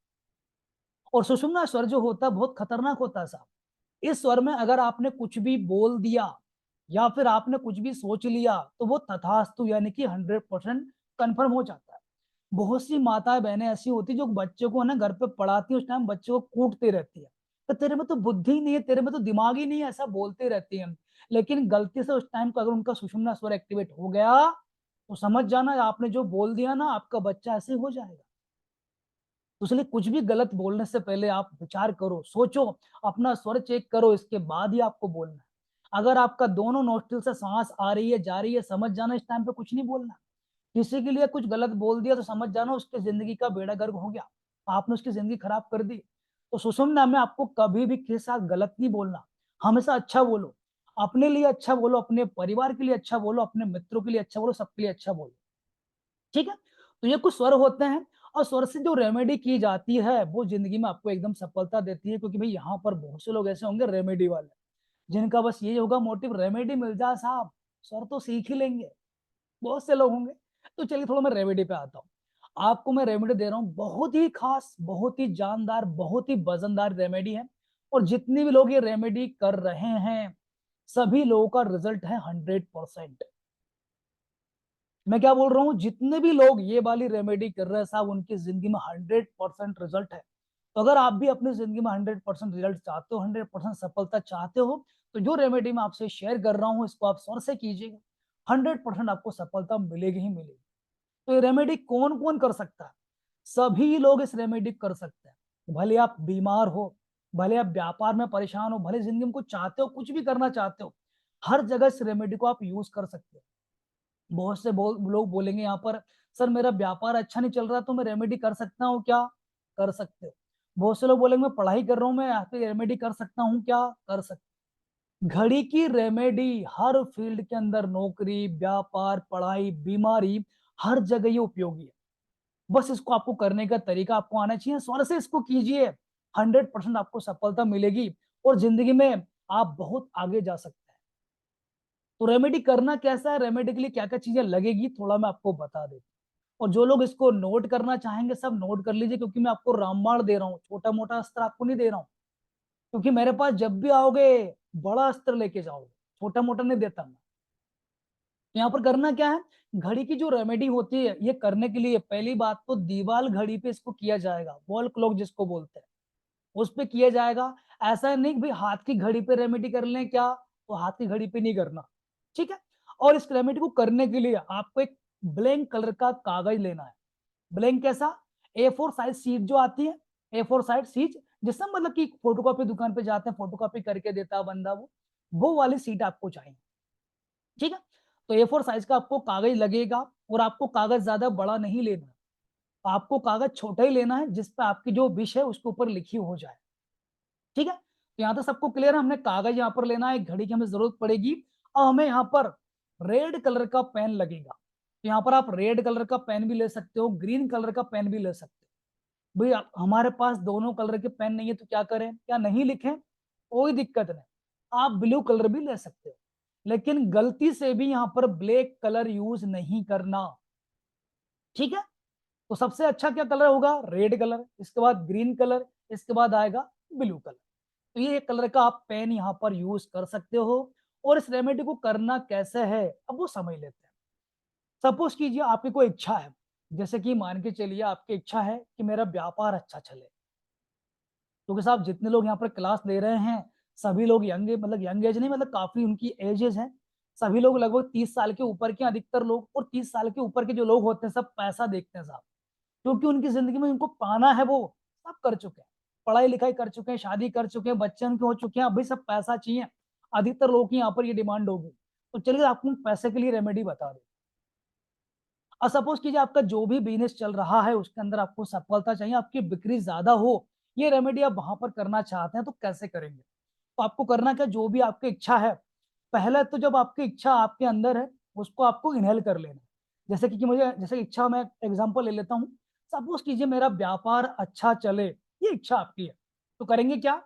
और सुषुम्ना स्वर जो होता है बहुत खतरनाक होता है साहब। इस स्वर में अगर आपने कुछ भी बोल दिया या फिर आपने कुछ भी सोच लिया तो वो तथास्तु यानी कि 100% कन्फर्म हो जाता है। बहुत सी माताएं बहनें ऐसी होती जो बच्चों को है ना घर पे पढ़ाती है, उस टाइम बच्चों को कूटती रहती है, तो तेरे में तो बुद्धि नहीं है, तेरे में तो दिमाग ही नहीं है, ऐसा बोलती रहती है। लेकिन गलती से उस टाइम को अगर उनका सुषुम्ना स्वर एक्टिवेट हो गया तो समझ जाना आपने जो बोल दिया ना, आपका बच्चा ऐसे हो जाएगा। तो इसलिए कुछ भी गलत बोलने से पहले आप विचार करो, सोचो, अपना स्वर चेक करो, इसके बाद ही आपको बोलना है। अगर आपका दोनों नोस्ट्रिल से सांस आ रही है जा रही है, समझ जाना इस टाइम पे कुछ नहीं बोलना। किसी के लिए कुछ गलत बोल दिया तो समझ जाना उसकी जिंदगी का बेड़ा गर्क हो गया, आपने उसकी जिंदगी खराब कर दी। तो सुषुम्ना में आपको कभी भी किसी साथ गलत नहीं बोलना, हमेशा अच्छा बोलो, अपने लिए अच्छा बोलो, अपने परिवार के लिए अच्छा बोलो, अपने मित्रों के लिए अच्छा बोलो, सबके लिए अच्छा बोलो। ठीक है, तो ये कुछ स्वर होते हैं। और स्वर से जो रेमेडी की जाती है वो जिंदगी में आपको एकदम सफलता देती है। क्योंकि भाई यहाँ पर बहुत से लोग ऐसे होंगे रेमेडी वाले, जिनका बस ये होगा मोटिव रेमेडी मिल जाए साहब, स्वर तो सीख ही लेंगे, बहुत से लोग होंगे। तो चलिए थोड़ा मैं रेमेडी पे आता हूँ। आपको मैं रेमेडी दे रहा हूँ, बहुत ही खास, बहुत ही जानदार, बहुत ही वजनदार रेमेडी है। और जितने भी लोग ये रेमेडी कर रहे हैं सभी लोगों का रिजल्ट है 100%। मैं क्या बोल रहा हूँ, जितने भी लोग ये वाली रेमेडी कर रहे हैं साहब उनकी जिंदगी में 100% रिजल्ट है। तो अगर आप भी अपनी जिंदगी में 100% रिजल्ट चाहते हो, 100% सफलता चाहते हो, तो जो रेमेडी मैं आपसे शेयर कर रहा हूँ इसको आप स्वर से कीजिएगा, 100% आपको सफलता मिलेगी ही मिलेगी। तो ये रेमेडी कौन कौन कर सकता है? सभी लोग इस रेमेडी कर सकते हैं। भले आप बीमार हो, भले आप व्यापार में परेशान हो, भले जिंदगी में कुछ चाहते हो, कुछ भी करना चाहते हो, हर जगह इस रेमेडी को आप यूज कर सकते हो। बहुत से लोग बोलेंगे यहाँ पर, सर मेरा व्यापार अच्छा नहीं चल रहा तो मैं रेमेडी कर सकता हूँ क्या? कर सकते हो। बहुत से लोग बोलेंगे मैं पढ़ाई कर रहा हूँ, मैं यहाँ पे रेमेडी कर सकता हूँ क्या? कर सकते। घड़ी की रेमेडी हर फील्ड के अंदर, नौकरी, व्यापार, पढ़ाई, बीमारी, हर जगह ये उपयोगी है। बस इसको आपको करने का तरीका आपको आना चाहिए, स्वर से इसको कीजिए, 100% आपको सफलता मिलेगी और जिंदगी में आप बहुत आगे जा सकते हैं। तो रेमेडी करना कैसा है, रेमेडी के लिए क्या क्या चीजें लगेगी, थोड़ा मैं आपको बता देता हूँ। और जो लोग इसको नोट करना चाहेंगे सब नोट कर लीजिए, क्योंकि मैं आपको रामबाण दे रहा हूँ, छोटा मोटा अस्त्र आपको नहीं दे रहा हूँ। क्योंकि मेरे पास जब भी आओगे बड़ा अस्त्र लेके जाओगे, छोटा मोटा नहीं देता मैं। यहाँ पर करना क्या है, घड़ी की जो रेमेडी होती है ये करने के लिए पहली बात तो दीवार घड़ी पे इसको किया जाएगा, वॉल क्लॉक जिसको बोलते हैं उस पे किया जाएगा। ऐसा नहीं कि भाई हाथ की घड़ी पे रेमेडी कर लें क्या, तो हाथ की घड़ी पे नहीं करना, ठीक है। और इस रेमेडी को करने के लिए आपको एक ब्लैंक कलर का कागज लेना है। ब्लैंक कैसा, A4 साइज शीट जो आती है, A4 साइज शीट जिससे मतलब कि फोटोकॉपी दुकान पे जाते हैं फोटोकॉपी करके देता है बंदा, वो वाली सीट आपको चाहिए, ठीक है। तो A4 साइज का आपको कागज लगेगा और आपको कागज ज्यादा बड़ा नहीं लेना, आपको कागज छोटा ही लेना है जिसपे आपकी जो विश है उसके ऊपर लिखी हो जाए, ठीक है। तो यहाँ तक सबको क्लियर है, हमने कागज यहाँ पर लेना है, घड़ी की हमें जरूरत पड़ेगी और हमें यहाँ पर रेड कलर का पेन लगेगा। तो यहाँ पर आप रेड कलर का पेन भी ले सकते हो, ग्रीन कलर का पेन भी ले सकते हो। भाई हमारे पास दोनों कलर के पेन नहीं है तो क्या करें, क्या नहीं लिखें, कोई दिक्कत नहीं, आप ब्लू कलर भी ले सकते हो, लेकिन गलती से भी यहाँ पर ब्लैक कलर यूज नहीं करना, ठीक है। तो सबसे अच्छा क्या कलर होगा, रेड कलर, इसके बाद ग्रीन कलर, इसके बाद आएगा ब्लू कलर। तो ये कलर का आप पेन यहाँ पर यूज कर सकते हो। और इस रेमेडी को करना कैसे है अब वो समझ लेते हैं। सपोज कीजिए आपकी कोई इच्छा है, जैसे कि मान के चलिए आपकी इच्छा है कि मेरा व्यापार अच्छा चले, क्योंकि साहब जितने लोग यहाँ पर क्लास ले रहे हैं सभी लोग यंग, मतलब यंग एज नहीं, मतलब काफी उनकी एजेस हैं, सभी लोग लगभग 30 साल के ऊपर के अधिकतर लोग, और 30 साल के ऊपर के जो लोग होते हैं सब पैसा देखते हैं साहब, क्योंकि उनकी जिंदगी में उनको पाना है वो सब कर चुके हैं, पढ़ाई लिखाई कर चुके हैं, शादी कर चुके हैं, बच्चे उनके हो चुके हैं, अभी सब पैसा चाहिए, अधिकतर लोगों की यहाँ पर ये डिमांड होगी। तो चलिए आपको पैसे के लिए रेमेडी बता दो। और सपोज कीजिए आपका जो भी बिजनेस चल रहा है उसके अंदर आपको सफलता चाहिए, आपकी बिक्री ज्यादा हो, ये रेमेडी आप वहां पर करना चाहते हैं तो कैसे करेंगे। तो आपको करना क्या, जो भी आपकी इच्छा है, पहले तो जब आपकी इच्छा आपके अंदर है उसको आपको इनहेल कर लेना। जैसे कि मुझे जैसे इच्छा, मैं एग्जांपल ले लेता हूँ, सपोज कीजिए मेरा व्यापार अच्छा चले, ये इच्छा आपकी है, तो करेंगे क्या,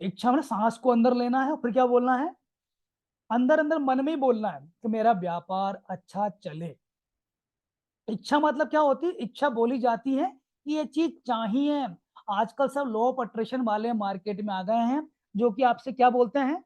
इच्छा में सांस को अंदर लेना है और फिर क्या बोलना है, अंदर अंदर मन में ही बोलना है कि मेरा व्यापार अच्छा चले। इच्छा मतलब क्या होती है, इच्छा बोली जाती है कि ये चीज चाहिए। आजकल सब लॉ ऑफ अट्रैक्शन वाले मार्केट में आ गए हैं, जो कि आपसे क्या बोलते हैं,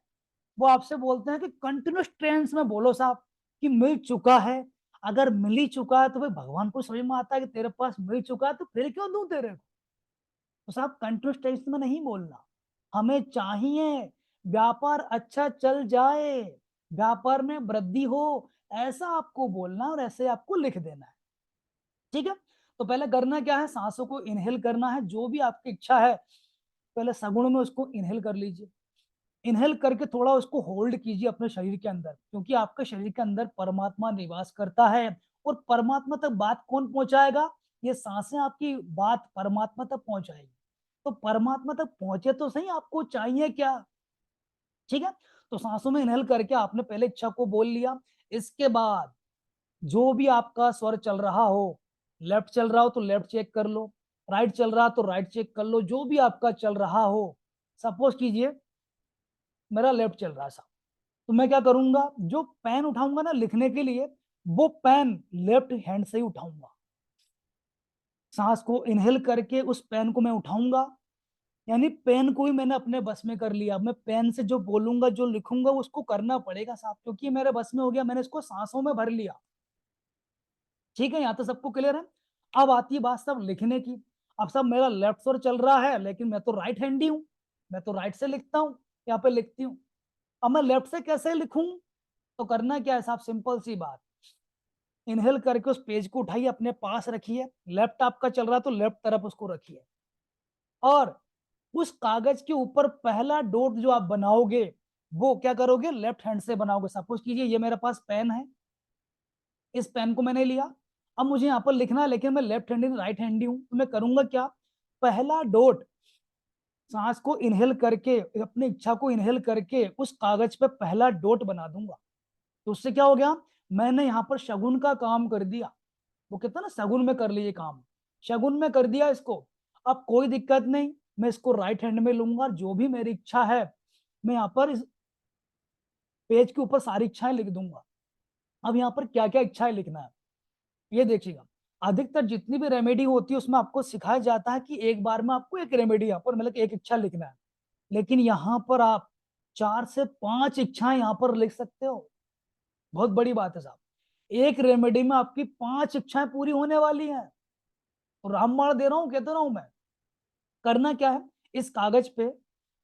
वो आपसे बोलते हैं कि कंटिन्यूस टेंस में बोलो साहब कि मिल चुका है। अगर मिल ही चुका है तो भाई भगवान को समझ में आता है कि तेरे पास मिल चुका है तो फिर क्यों दूं तेरे को। तो साहब कंटिन्यूस टेंस में नहीं बोलना, हमें चाहिए व्यापार अच्छा चल जाए, व्यापार में वृद्धि हो, ऐसा आपको बोलना और ऐसे आपको लिख देना है, ठीक है। तो पहले करना क्या है, सांसों को इनहेल करना है, जो भी आपकी इच्छा है पहले सगुण में उसको इनहेल कर लीजिए, इनहेल करके थोड़ा उसको होल्ड कीजिए अपने शरीर के अंदर, क्योंकि आपके शरीर के अंदर परमात्मा निवास करता है। और परमात्मा तक बात कौन पहुंचाएगा, ये सांसें आपकी बात परमात्मा तक पहुंचाएगी। तो परमात्मा तक पहुंचे तो सही, आपको चाहिए क्या, ठीक है। तो सांसों में इनहेल करके आपने पहले इच्छा को बोल लिया, इसके बाद जो भी आपका स्वर चल रहा हो, लेफ्ट चल रहा हो तो लेफ्ट चेक कर लो, राइट चल रहा तो राइट चेक कर लो, जो भी आपका चल रहा हो। सपोज कीजिए मेरा लेफ्ट चल रहा है साहब, तो मैं क्या करूंगा, जो पेन उठाऊंगा ना लिखने के लिए, वो पेन लेफ्ट हैंड से ही उठाऊंगा, सांस को इनहेल करके उस पेन को मैं उठाऊंगा, यानी पेन को ही मैंने अपने बस में कर लिया। मैं पेन से जो बोलूंगा जो लिखूंगा उसको करना पड़ेगा साहब, क्योंकि मेरे बस में हो गया, मैंने इसको सांसों में भर लिया, ठीक है। यहाँ तो सबको क्लियर है। अब आती है बात सब लिखने की। अब सब मेरा लेफ्ट स्वर चल रहा है लेकिन मैं तो राइट हैंडी हूँ, मैं तो राइट से लिखता हूँ, यहाँ पे लिखती हूँ। अब मैं लेफ्ट से कैसे लिखूं, तो करना क्या है साहब, सिंपल सी बात, इनहेल करके उस पेज को उठाइए अपने पास रखिए, लेफ्ट आपका चल रहा है तो लेफ्ट तरफ उसको रखिए, और उस कागज के ऊपर पहला डॉट जो आप बनाओगे वो क्या करोगे, लेफ्ट हैंड से बनाओगे। सपोज कीजिए ये मेरे पास पेन है, इस पेन को मैंने लिया, अब मुझे यहाँ पर लिखना है लेकिन मैं लेफ्ट हैंडी राइट हैंडी हूं, तो मैं करूंगा क्या, पहला डॉट सांस को इनहेल करके, अपनी इच्छा को इनहेल करके उस कागज पे पहला डॉट बना दूंगा। तो उससे क्या हो गया, मैंने यहाँ पर शगुन का काम कर दिया। वो कहता ना शगुन में कर लीजिए काम, शगुन में कर दिया इसको। अब कोई दिक्कत नहीं, मैं इसको राइट हैंड में लूंगा, जो भी मेरी इच्छा है मैं यहाँ पर इस पेज के ऊपर सारी इच्छाएं लिख दूंगा। अब यहाँ पर क्या क्या इच्छाएं लिखना है ये देखिएगा। अधिकतर जितनी भी रेमेडी होती है उसमें आपको सिखाया जाता है कि एक बार में आपको एक रेमेडी यहाँ पर मतलब एक इच्छा लिखना है, लेकिन यहाँ पर आप 4 से 5 इच्छाएं यहाँ पर लिख सकते हो। बहुत बड़ी बात है साहब। एक रेमेडी में आपकी 5 इच्छाएं पूरी होने वाली हैं। और रामबाण दे रहा हूं, कहता रहा हूं मैं। करना क्या है, इस कागज पे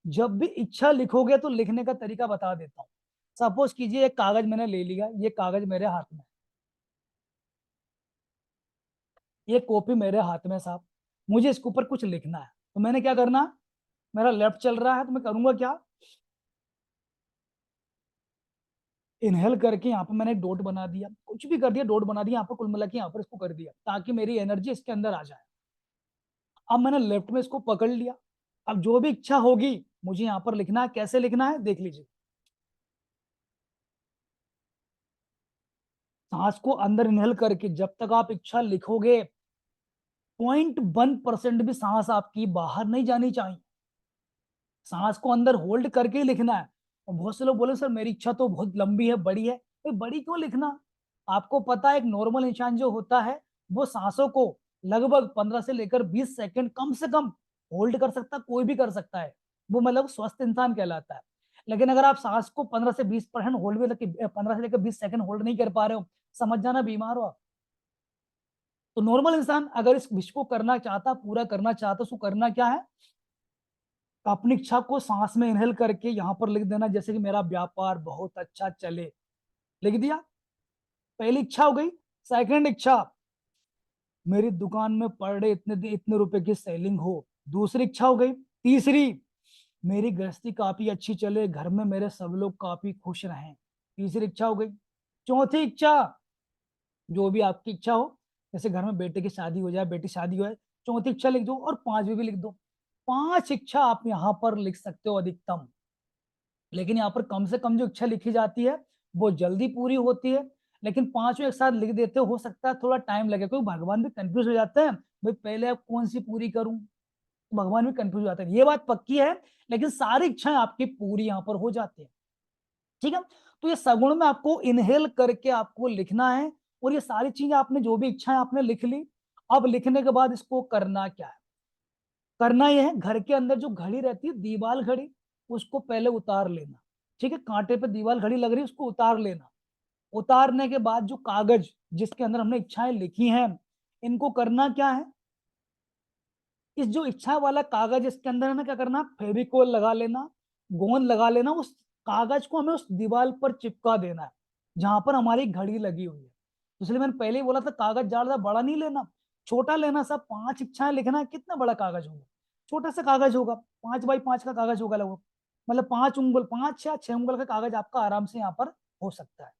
जब भी इच्छा लिखोगे तो लिखने का तरीका बता देता हूं। सपोज कीजिए एक कागज मैंने ले लिया, ये कागज मेरे हाथ में, ये कॉपी मेरे हाथ में साहब, मुझे इसके ऊपर कुछ लिखना है। तो मैंने क्या करना, मेरा लेफ्ट चल रहा है तो मैं करूंगा क्या, इनहेल करके यहाँ पर मैंने डॉट बना दिया, कुछ भी कर दिया, डॉट बना दिया यहाँ पर, कुल मिला के यहाँ पर इसको कर दिया ताकि मेरी एनर्जी इसके अंदर आ जाए। अब मैंने लेफ्ट में इसको पकड़ लिया। अब जो भी इच्छा होगी मुझे यहाँ पर लिखना है, कैसे लिखना है देख लीजिए। सांस को अंदर इनहेल करके जब तक आप इच्छा लिखोगे 0.1% भी सांस आपकी बाहर नहीं जानी चाहिए। सांस को अंदर होल्ड करके ही लिखना है। और बहुत से लोग बोले सर मेरी इच्छा तो बहुत लंबी है, बड़ी है। भाई बड़ी क्यों लिखना, आपको पता है एक नॉर्मल इंसान जो होता है वो सांसों को लगभग 15 से लेकर 20 सेकंड कम से कम होल्ड कर सकता है, कोई भी कर सकता है, वो मतलब स्वस्थ इंसान कहलाता है। लेकिन अगर आप सांस को 15 से 20% होल्ड भी, 15 से लेकर 20 सेकंड होल्ड नहीं कर पा रहे हो, समझ जाना बीमार हो आप। तो नॉर्मल इंसान अगर इस विश को करना चाहता, पूरा करना चाहता, उसको करना क्या है, अपनी इच्छा को सांस में इनहेल करके यहां पर लिख देना, जैसे कि मेरा व्यापार बहुत अच्छा चले, लिख दिया। पहली इच्छा हो गई। सेकंड इच्छा, मेरी दुकान में पर डे इतने इतने रुपए की सेलिंग हो। दूसरी इच्छा हो गई। तीसरी, मेरी गृहस्थी काफी अच्छी चले, घर में मेरे सब लोग काफी खुश रहें। तीसरी इच्छा हो गई। चौथी इच्छा, जो भी आपकी इच्छा हो, जैसे घर में बेटे की शादी हो जाए, बेटी शादी हो जाए, चौथी इच्छा लिख दो और पांचवी भी लिख दो। 5 इच्छा आप यहाँ पर लिख सकते हो अधिकतम। लेकिन यहाँ पर कम से कम जो इच्छा लिखी जाती है वो जल्दी पूरी होती है। लेकिन पांचों एक साथ लिख देते हो सकता है थोड़ा टाइम लगे, क्योंकि भगवान भी कंफ्यूज हो जाते हैं, भाई पहले अब कौन सी पूरी करूं, तो भगवान भी कंफ्यूज हो जाते हैं, ये बात पक्की है। लेकिन सारी इच्छाएं आपकी पूरी यहाँ पर हो जाती है। ठीक है। तो ये सगुण में आपको इनहेल करके आपको लिखना है। और ये सारी चीजें आपने जो भी इच्छाएं आपने लिख ली। अब लिखने के बाद इसको करना क्या है, करना यह है, घर के अंदर जो घड़ी रहती है दीवाल घड़ी, उसको पहले उतार लेना। ठीक है, कांटे पे दीवाल घड़ी लग रही है, उसको उतार लेना। उतारने के बाद जो कागज जिसके अंदर हमने इच्छाएं लिखी हैं, इनको करना क्या है, इस जो इच्छा वाला कागज इसके अंदर है ना, क्या करना, फेविकोल लगा लेना, गोंद लगा लेना, उस कागज को हमें उस दीवार पर चिपका देना है जहां पर हमारी घड़ी लगी हुई है। इसलिए मैंने पहले ही बोला था कागज ज्यादा बड़ा नहीं लेना, छोटा लेना। सब 5 इच्छाएं लिखना है, कितना बड़ा कागज होगा, छोटा सा कागज होगा, 5 बाई 5 का कागज होगा लगभग, मतलब 5 उंगल, 5 या 6 उंगल का कागज आपका आराम से यहाँ पर हो सकता है।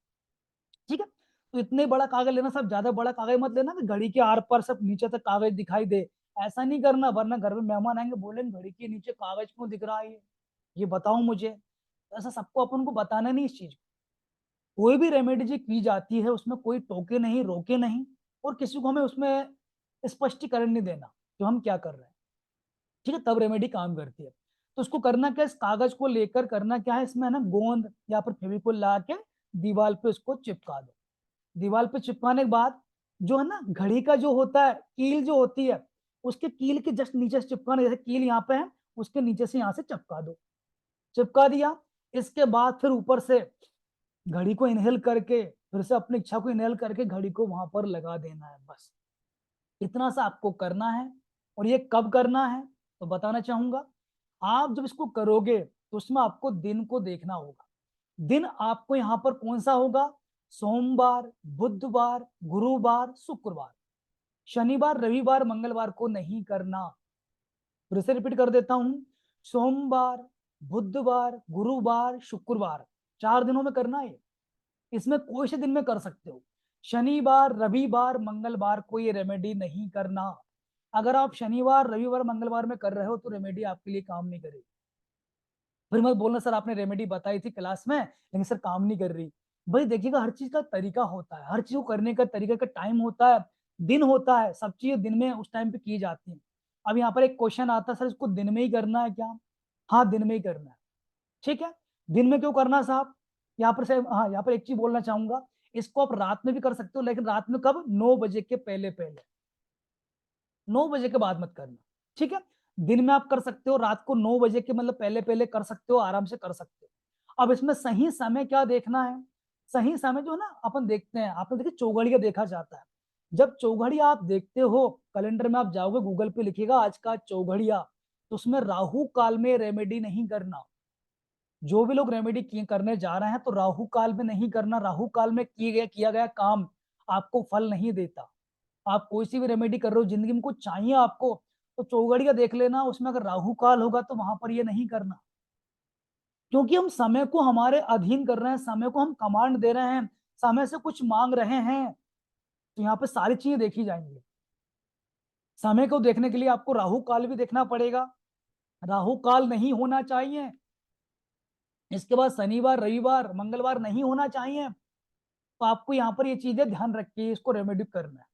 ठीक है। तो इतने बड़ा कागज लेना, सब ज्यादा बड़ा कागज मत लेना कि घड़ी के आर पार सब नीचे तक कागज दिखाई दे। ऐसा नहीं करना, वरना घर में मेहमान आएंगे, बोलेंगे घड़ी के नीचे कागज क्यों दिख रहा है, ये बताओ मुझे। तो ऐसा सबको अपन को बताना नहीं इस चीज को। कोई भी रेमेडी जो की जाती है उसमें कोई टोके नहीं, रोके नहीं, और किसी को हमें उसमें स्पष्टीकरण नहीं देना जो हम क्या कर रहे हैं। ठीक है, तब रेमेडी काम करती है। तो उसको करना क्या, इस कागज को लेकर करना क्या है, इसमें है ना गोंद या फिर फेविकोल ला के दीवार पे उसको चिपका दो। दीवार पे चिपकाने के बाद जो है ना घड़ी का जो होता है कील जो होती है, उसके कील के जस्ट नीचे से चिपकाना, जैसे कील यहाँ पे है उसके नीचे से यहाँ से चिपका दो। चिपका दिया। इसके बाद फिर ऊपर से घड़ी को इनहेल करके फिर से अपनी इच्छा को इनहेल करके घड़ी को वहां पर लगा देना है, बस इतना सा आपको करना है। और ये कब करना है तो बताना चाहूंगा। आप जब इसको करोगे तो उसमें आपको दिन को देखना होगा। दिन आपको यहाँ पर कौन सा होगा, सोमवार, बुधवार, गुरुवार, शुक्रवार। शनिवार, रविवार, मंगलवार को नहीं करना। फिर से रिपीट कर देता हूं, सोमवार, बुधवार, गुरुवार, शुक्रवार, 4 दिनों में करना है। इसमें कोई से दिन में कर सकते हो। शनिवार, रविवार, मंगलवार को ये रेमेडी नहीं करना। अगर आप शनिवार, रविवार, मंगलवार में कर रहे हो तो रेमेडी आपके लिए काम नहीं करेगी। फिर मत बोलना सर आपने रेमेडी बताई थी क्लास में लेकिन सर काम नहीं कर रही। भाई देखिएगा, हर चीज का तरीका होता है, हर चीज को करने का तरीका का टाइम होता है, दिन होता है, सब चीजें दिन में उस टाइम पे की जाती हैं। अब यहाँ पर एक क्वेश्चन आता है सर इसको दिन में ही करना है क्या, हाँ दिन में ही करना है। ठीक है। दिन में क्यों करना है साहब, यहाँ पर से हाँ यहाँ पर एक चीज बोलना चाहूंगा, इसको आप रात में भी कर सकते हो, लेकिन रात में कब, 9 बजे के पहले पहले, 9 बजे के बाद मत करना। ठीक है। दिन में आप कर सकते हो, रात को 9 बजे के मतलब पहले पहले कर सकते हो, आराम से कर सकते हो। अब इसमें सही समय क्या देखना है, सही समय जो है ना अपन देखते हैं, आपने देखिए चौघड़िया देखा जाता है। जब चौघड़िया आप देखते हो, कैलेंडर में आप जाओगे, गूगल पे लिखिएगा आज का चौघड़िया, तो उसमें राहु काल में रेमेडी नहीं करना। जो भी लोग रेमेडी करने जा रहे हैं तो राहु काल में नहीं करना। राहु काल में किया गया काम आपको फल नहीं देता। आप कोई सी भी रेमेडी कर रहे हो, जिंदगी में कुछ चाहिए आपको, तो चौघड़िया देख लेना, उसमें अगर राहु काल होगा तो वहां पर ये नहीं करना। क्योंकि हम समय को हमारे अधीन कर रहे हैं, समय को हम कमांड दे रहे हैं, समय से कुछ मांग रहे हैं, तो यहाँ पे सारी चीजें देखी जाएंगी। समय को देखने के लिए आपको राहु काल भी देखना पड़ेगा, राहु काल नहीं होना चाहिए। इसके बाद शनिवार, रविवार, मंगलवार नहीं होना चाहिए। तो आपको यहाँ पर ये चीजें ध्यान रखिए, इसको रेमेडी करना है।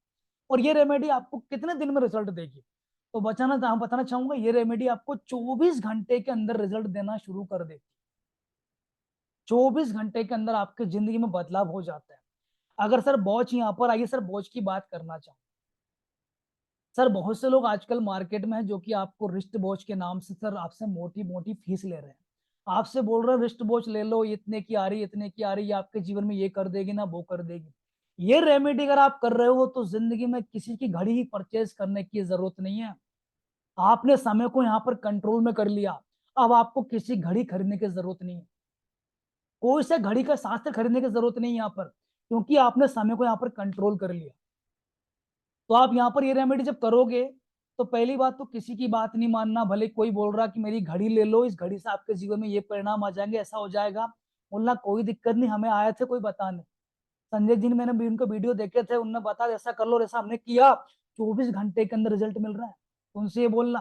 और ये रेमेडी आपको कितने दिन में रिजल्ट देगी, तो बताना चाहूंगा, ये रेमेडी आपको 24 घंटे के अंदर रिजल्ट देना शुरू कर देगी। 24 घंटे के अंदर आपकी जिंदगी में बदलाव हो जाता है। अगर सर बॉच यहाँ पर आइए, सर बॉच की बात करना चाहूँ। सर बहुत से लोग आजकल मार्केट में हैं जो कि आपको रिस्ट वॉच के नाम से सर आपसे मोटी मोटी फीस ले रहे हैं। आपसे बोल रहे हैं रिस्ट वॉच ले लो, इतने की आ रही, इतने की आ रही, ये आपके जीवन में ये कर देगी ना वो कर देगी। ये रेमेडी अगर आप कर रहे हो तो जिंदगी में किसी की घड़ी ही परचेज करने की जरूरत नहीं है। आपने समय को यहाँ पर कंट्रोल में कर लिया, अब आपको किसी घड़ी खरीदने की जरूरत नहीं है, कोई से घड़ी का शास्त्र खरीदने की जरूरत नहीं है यहाँ पर, क्योंकि आपने समय को यहाँ पर कंट्रोल कर लिया। तो आप यहाँ पर ये रेमेडी जब करोगे तो पहली बात तो किसी की बात नहीं मानना। भले कोई बोल रहा कि मेरी घड़ी ले लो, इस घड़ी से आपके जीवन में ये परिणाम आ जाएंगे, ऐसा हो जाएगा, बोलना कोई दिक्कत नहीं। हमें आए थे कोई बताने, संजय जी ने, मैंने भी उनको वीडियो देखे थे, उन्होंने बताया ऐसा कर लो, ऐसा हमने किया, 24 घंटे के अंदर रिजल्ट मिल रहा है। उनसे ये बोलना।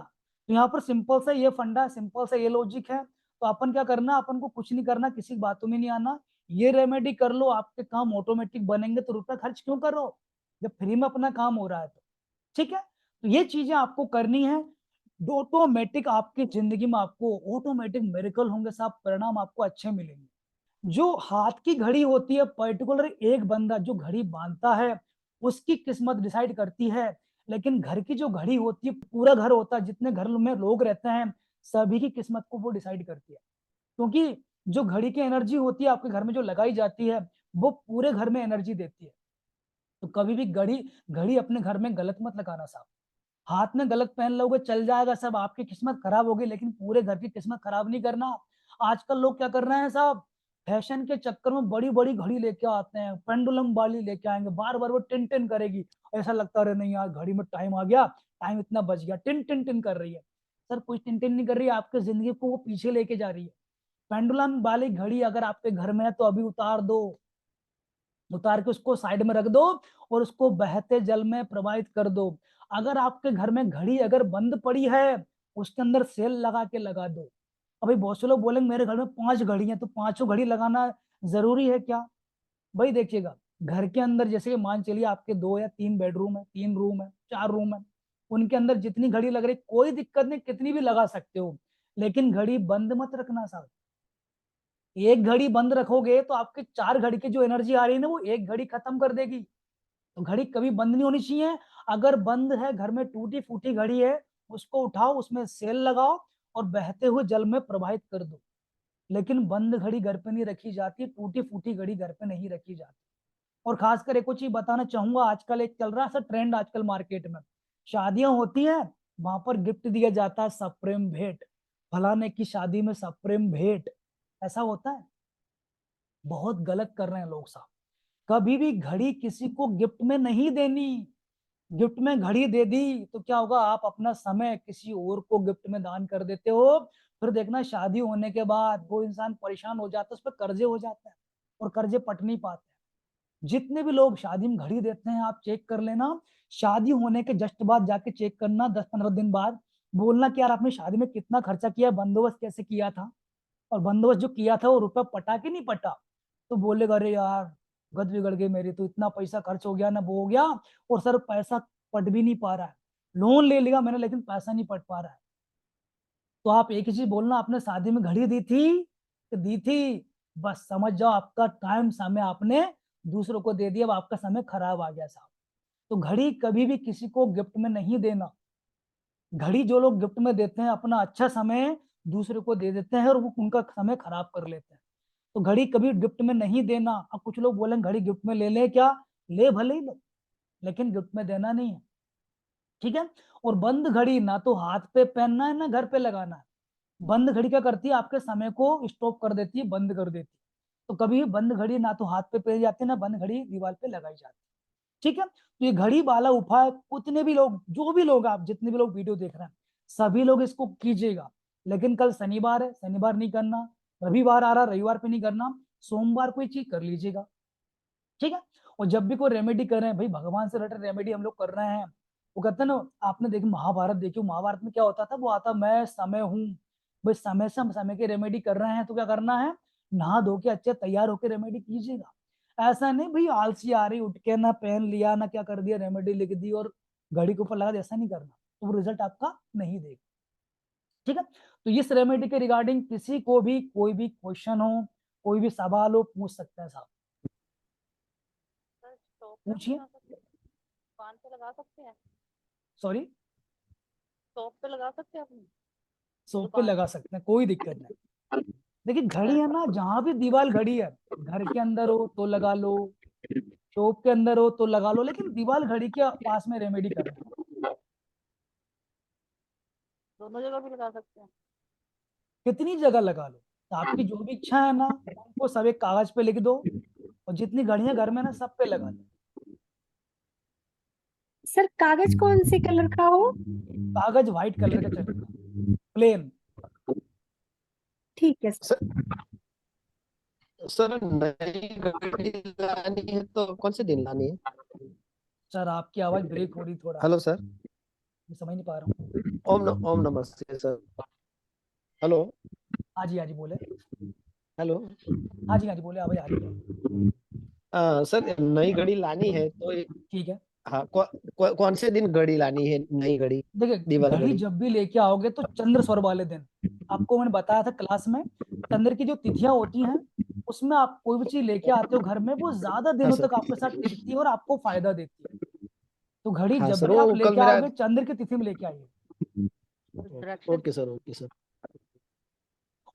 तो यहाँ पर सिंपल सा ये फंडा है, सिंपल सा ये लॉजिक है। तो अपन क्या करना, अपन को कुछ नहीं करना, किसी बातों में नहीं आना, ये रेमेडी कर लो, आपके काम ऑटोमेटिक बनेंगे। तो रुपया खर्च क्यों करो जब फ्री में अपना काम हो रहा है? तो ठीक है, तो ये चीजें आपको करनी है। ऑटोमेटिक आपकी जिंदगी में आपको ऑटोमेटिक मेरिकल होंगे, सब परिणाम आपको अच्छे मिलेंगे। जो हाथ की घड़ी होती है, पर्टिकुलर एक बंदा जो घड़ी बांधता है उसकी किस्मत डिसाइड करती है। लेकिन घर की जो घड़ी होती है, पूरा घर होता है, जितने घर में लोग रहते हैं सभी की किस्मत को वो डिसाइड करती है। क्योंकि जो घड़ी की एनर्जी होती है आपके घर में जो लगाई जाती है वो पूरे घर में एनर्जी देती है। तो कभी भी घड़ी घड़ी अपने घर में गलत मत लगाना साहब। हाथ में गलत पहन लोगे चल जाएगा सब, आपकी किस्मत खराब होगी, लेकिन पूरे घर की किस्मत खराब नहीं करना। आजकल लोग क्या कर रहे हैं साहब, फैशन के चक्कर में बड़ी बड़ी घड़ी लेके आते हैं, पेंडुलम वाली लेके आएंगे, बार बार वो टिन टिन करेगी। ऐसा लगता है नहीं यार घड़ी में टाइम आ गया, टाइम इतना बच गया, टिन टिन टिन कर रही है। सर कुछ टिन टिन नहीं कर रही है, आपकी जिंदगी को वो पीछे लेके जा रही है। पेंडुलम वाली घड़ी अगर आपके घर में है तो अभी उतार दो, उतार के उसको साइड में रख दो और उसको बहते जल में प्रवाहित कर दो। अगर आपके घर में घड़ी अगर बंद पड़ी है उसके अंदर सेल लगा के लगा दो। अभी बहुत से लोग बोलेंगे मेरे घर में 5 घड़ी हैं, तो पांचों घड़ी लगाना जरूरी है क्या? भाई देखिएगा, घर के अंदर जैसे कि मान चलिए आपके 2 या 3 बेडरूम है, 3 रूम है, 4 रूम है, उनके अंदर जितनी घड़ी लग रही कोई दिक्कत नहीं, कितनी भी लगा सकते हो, लेकिन घड़ी बंद मत रखना साहब। एक घड़ी बंद रखोगे तो आपके 4 घड़ी की जो एनर्जी आ रही है ना वो एक घड़ी खत्म कर देगी। तो घड़ी कभी बंद नहीं होनी चाहिए। अगर बंद है, घर में टूटी फूटी घड़ी है, उसको उठाओ, उसमें सेल लगाओ और बहते हुए जल में प्रवाहित कर दो। लेकिन बंद घड़ी घर पे नहीं रखी जाती, टूटी फूटी घड़ी घर पे नहीं रखी जाती। और खासकर एक और चीज बताना चाहूंगा, आजकल एक चल रहा है सर ट्रेंड, आजकल मार्केट में शादियां होती हैं, वहां पर गिफ्ट दिया जाता है सप्रेम भेंट, फलाने की शादी में सप्रेम भेंट। ऐसा होता है, बहुत गलत कर रहे हैं लोग साहब। कभी भी घड़ी किसी को गिफ्ट में नहीं देनी। गिफ्ट में घड़ी दे दी तो क्या होगा, आप अपना समय किसी और को गिफ्ट में दान कर देते हो। फिर देखना शादी होने के बाद वो इंसान परेशान हो जाता है, उस पर कर्जे हो जाते हैं और कर्जे पट नहीं पाते। जितने भी लोग शादी में घड़ी देते हैं आप चेक कर लेना, शादी होने के जस्ट बाद जाके चेक करना, 10-15 दिन बाद बोलना कि यार आपने शादी में कितना खर्चा किया, बंदोबस्त कैसे किया था, और बंदोबस्त जो किया था वो रुपया पटा कि नहीं पटा। तो बोलेगा अरे यार गद बिगड़ गई मेरी, तो इतना पैसा खर्च हो गया ना वो हो गया, और सर पैसा पट भी नहीं पा रहा है, लोन ले लिया मैंने लेकिन पैसा नहीं पट पा रहा है। तो आप एक ही चीज बोलना, आपने शादी में घड़ी दी थी कि दी थी, बस समझ जाओ आपका टाइम समय आपने दूसरों को दे दिया, अब आपका समय खराब आ गया साहब। तो घड़ी कभी भी किसी को गिफ्ट में नहीं देना। घड़ी जो लोग गिफ्ट में देते हैं अपना अच्छा समय दूसरे को दे देते हैं और वो उनका समय खराब कर लेते हैं। तो घड़ी कभी गिफ्ट में नहीं देना। अब कुछ लोग बोलेंगे घड़ी गिफ्ट में ले ले, क्या ले, भले ही ले, लेकिन गिफ्ट में देना नहीं है, ठीक है। और बंद घड़ी ना तो हाथ पे पहनना है ना घर पे लगाना है। बंद घड़ी क्या करती है, आपके समय को स्टॉप कर देती है, बंद कर देती है। तो कभी बंद घड़ी ना तो हाथ पे पहनी जाती है, ना बंद घड़ी दीवार पे लगाई जाती है, ठीक है। तो ये घड़ी वाला उपाय उतने भी लोग, जो भी लोग, आप जितने भी लोग वीडियो देख रहे हैं, सभी लोग इसको कीजिएगा। लेकिन कल शनिवार है, शनिवार नहीं करना, रविवार आ रहा, रविवार पे नहीं करना, सोमवार कोई चीज कर लीजिएगा, ठीक है। और जब भी कोई रेमेडी कर रहे हैं भाई, भगवान से रिलेटेड रेमेडी हम लोग कर रहे हैं, वो कहते हैं ना, आपने देखी महाभारत देखी, महाभारत में क्या होता था, वो आता मैं समय हूँ, भाई समय से हम समय की रेमेडी कर रहे हैं, तो क्या करना है, नहा धो के अच्छे तैयार होकर रेमेडी कीजिएगा। ऐसा नहीं भाई आलसी आ रही, उठ के ना पहन लिया ना क्या कर दिया, रेमेडी लिख दी और घड़ी के ऊपर लगा दिया, ऐसा नहीं करना, तो वो रिजल्ट आपका नहीं देगा, ठीक है। तो इस रेमेडी के रिगार्डिंग किसी को भी कोई भी क्वेश्चन हो, कोई भी सवाल हो, पूछ सकते हैं साहब, सर स्टोव पे भी पूछिए। लगा सकते हैं, दुकान पे लगा सकते हैं, सॉरी, स्टोव पे लगा सकते हैं अपनी सोप पे दुकान लगा पे। सकते हैं, कोई दिक्कत नहीं। देखिए घड़ी सर है ना, जहां भी दीवार घड़ी है, घर के अंदर हो तो लगा लो, शॉप के अंदर हो तो लगा लो, लेकिन दीवार घड़ी के पास में रेमेडी करना। दोनों जगह भी लगा सकते हैं। कितनी जगह लगा लो, तो आपकी जो भी इच्छा है ना, उनको सब एक कागज पे लिख दो, और जितनी घड़ियां घर में ना सब पे लगा लो। सर कागज कौन से कलर का हो? कागज व्हाइट कलर का चलेगा, प्लेन। ठीक है सर। सर सर नई गाड़ी लानी है तो कौन से दिन लानी है? सर आपकी आवाज ब्रेक हो रही थोड़ा, हेलो सर। मैं समझ नहीं पा रहा हूँ। ओम नमस्ते सर। हेलो। हाँ जी, हाँ जी बोले। हेलो। हाँ जी, हाँ जी बोले, आवाज आ रही है। सर नई घड़ी लानी है तो ठीक है, हाँ कौन से दिन घड़ी लानी है, नई घड़ी, देखिए दीवार घड़ी घड़ी? जब भी लेके आओगे तो चंद्र स्वर वाले दिन, आपको मैंने बताया था क्लास में, चंद्र की जो तिथियां होती हैं, उसमें आप कोई भी चीज लेके आते हो घर में, वो ज्यादा हाँ दिनों सर। तक आपके साथ टिकती है और आपको फायदा देती है। तो घड़ी हाँ जब सर भी आप वो कल लेके मेरा। आओगे, चंद्र की तिथि में लेके आइए। Direction okay sir, okay sir.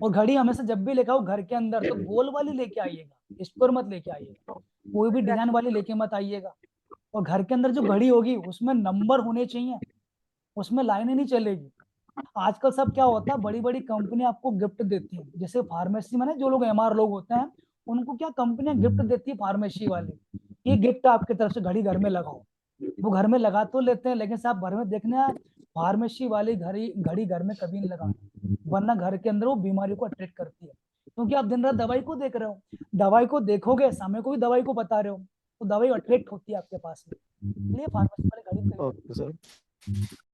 और घड़ी हमेशा जब भी लेके आओ घर के अंदर, तो गोल वाली लेके आइएगा, स्क्वायर मत लेके आइएगा, कोई भी डिजाइन वाली लेके मत आइएगा। और घर के अंदर जो घड़ी होगी उसमें नंबर होने चाहिए, उसमें लाइनें नहीं चलेगी। आजकल सब क्या होता है, बड़ी बड़ी कंपनी आपको गिफ्ट देती है, जैसे फार्मेसी में ना जो लोग एमआर लोग होते हैं, उनको क्या कंपनियां गिफ्ट देती है फार्मेसी वाली, ये गिफ्ट आपकी तरफ से घड़ी घर में लगाओ। वो घर में लगा तो लेते हैं, लेकिन साहब घर में देखना, फार्मेसी वाली घड़ी घड़ी घर में कभी नहीं लगाना, वरना घर के अंदर वो बीमारी को अट्रैक्ट करती है, क्योंकि आप दिन रात दवाई को देख रहे हो, दवाई को देखोगे, समय को भी दवाई को बता रहे हो, तो दवाई अट्रैक्ट होती है आपके पास में, इसलिए फार्मेसी वाली घड़ी कभी ओके सर।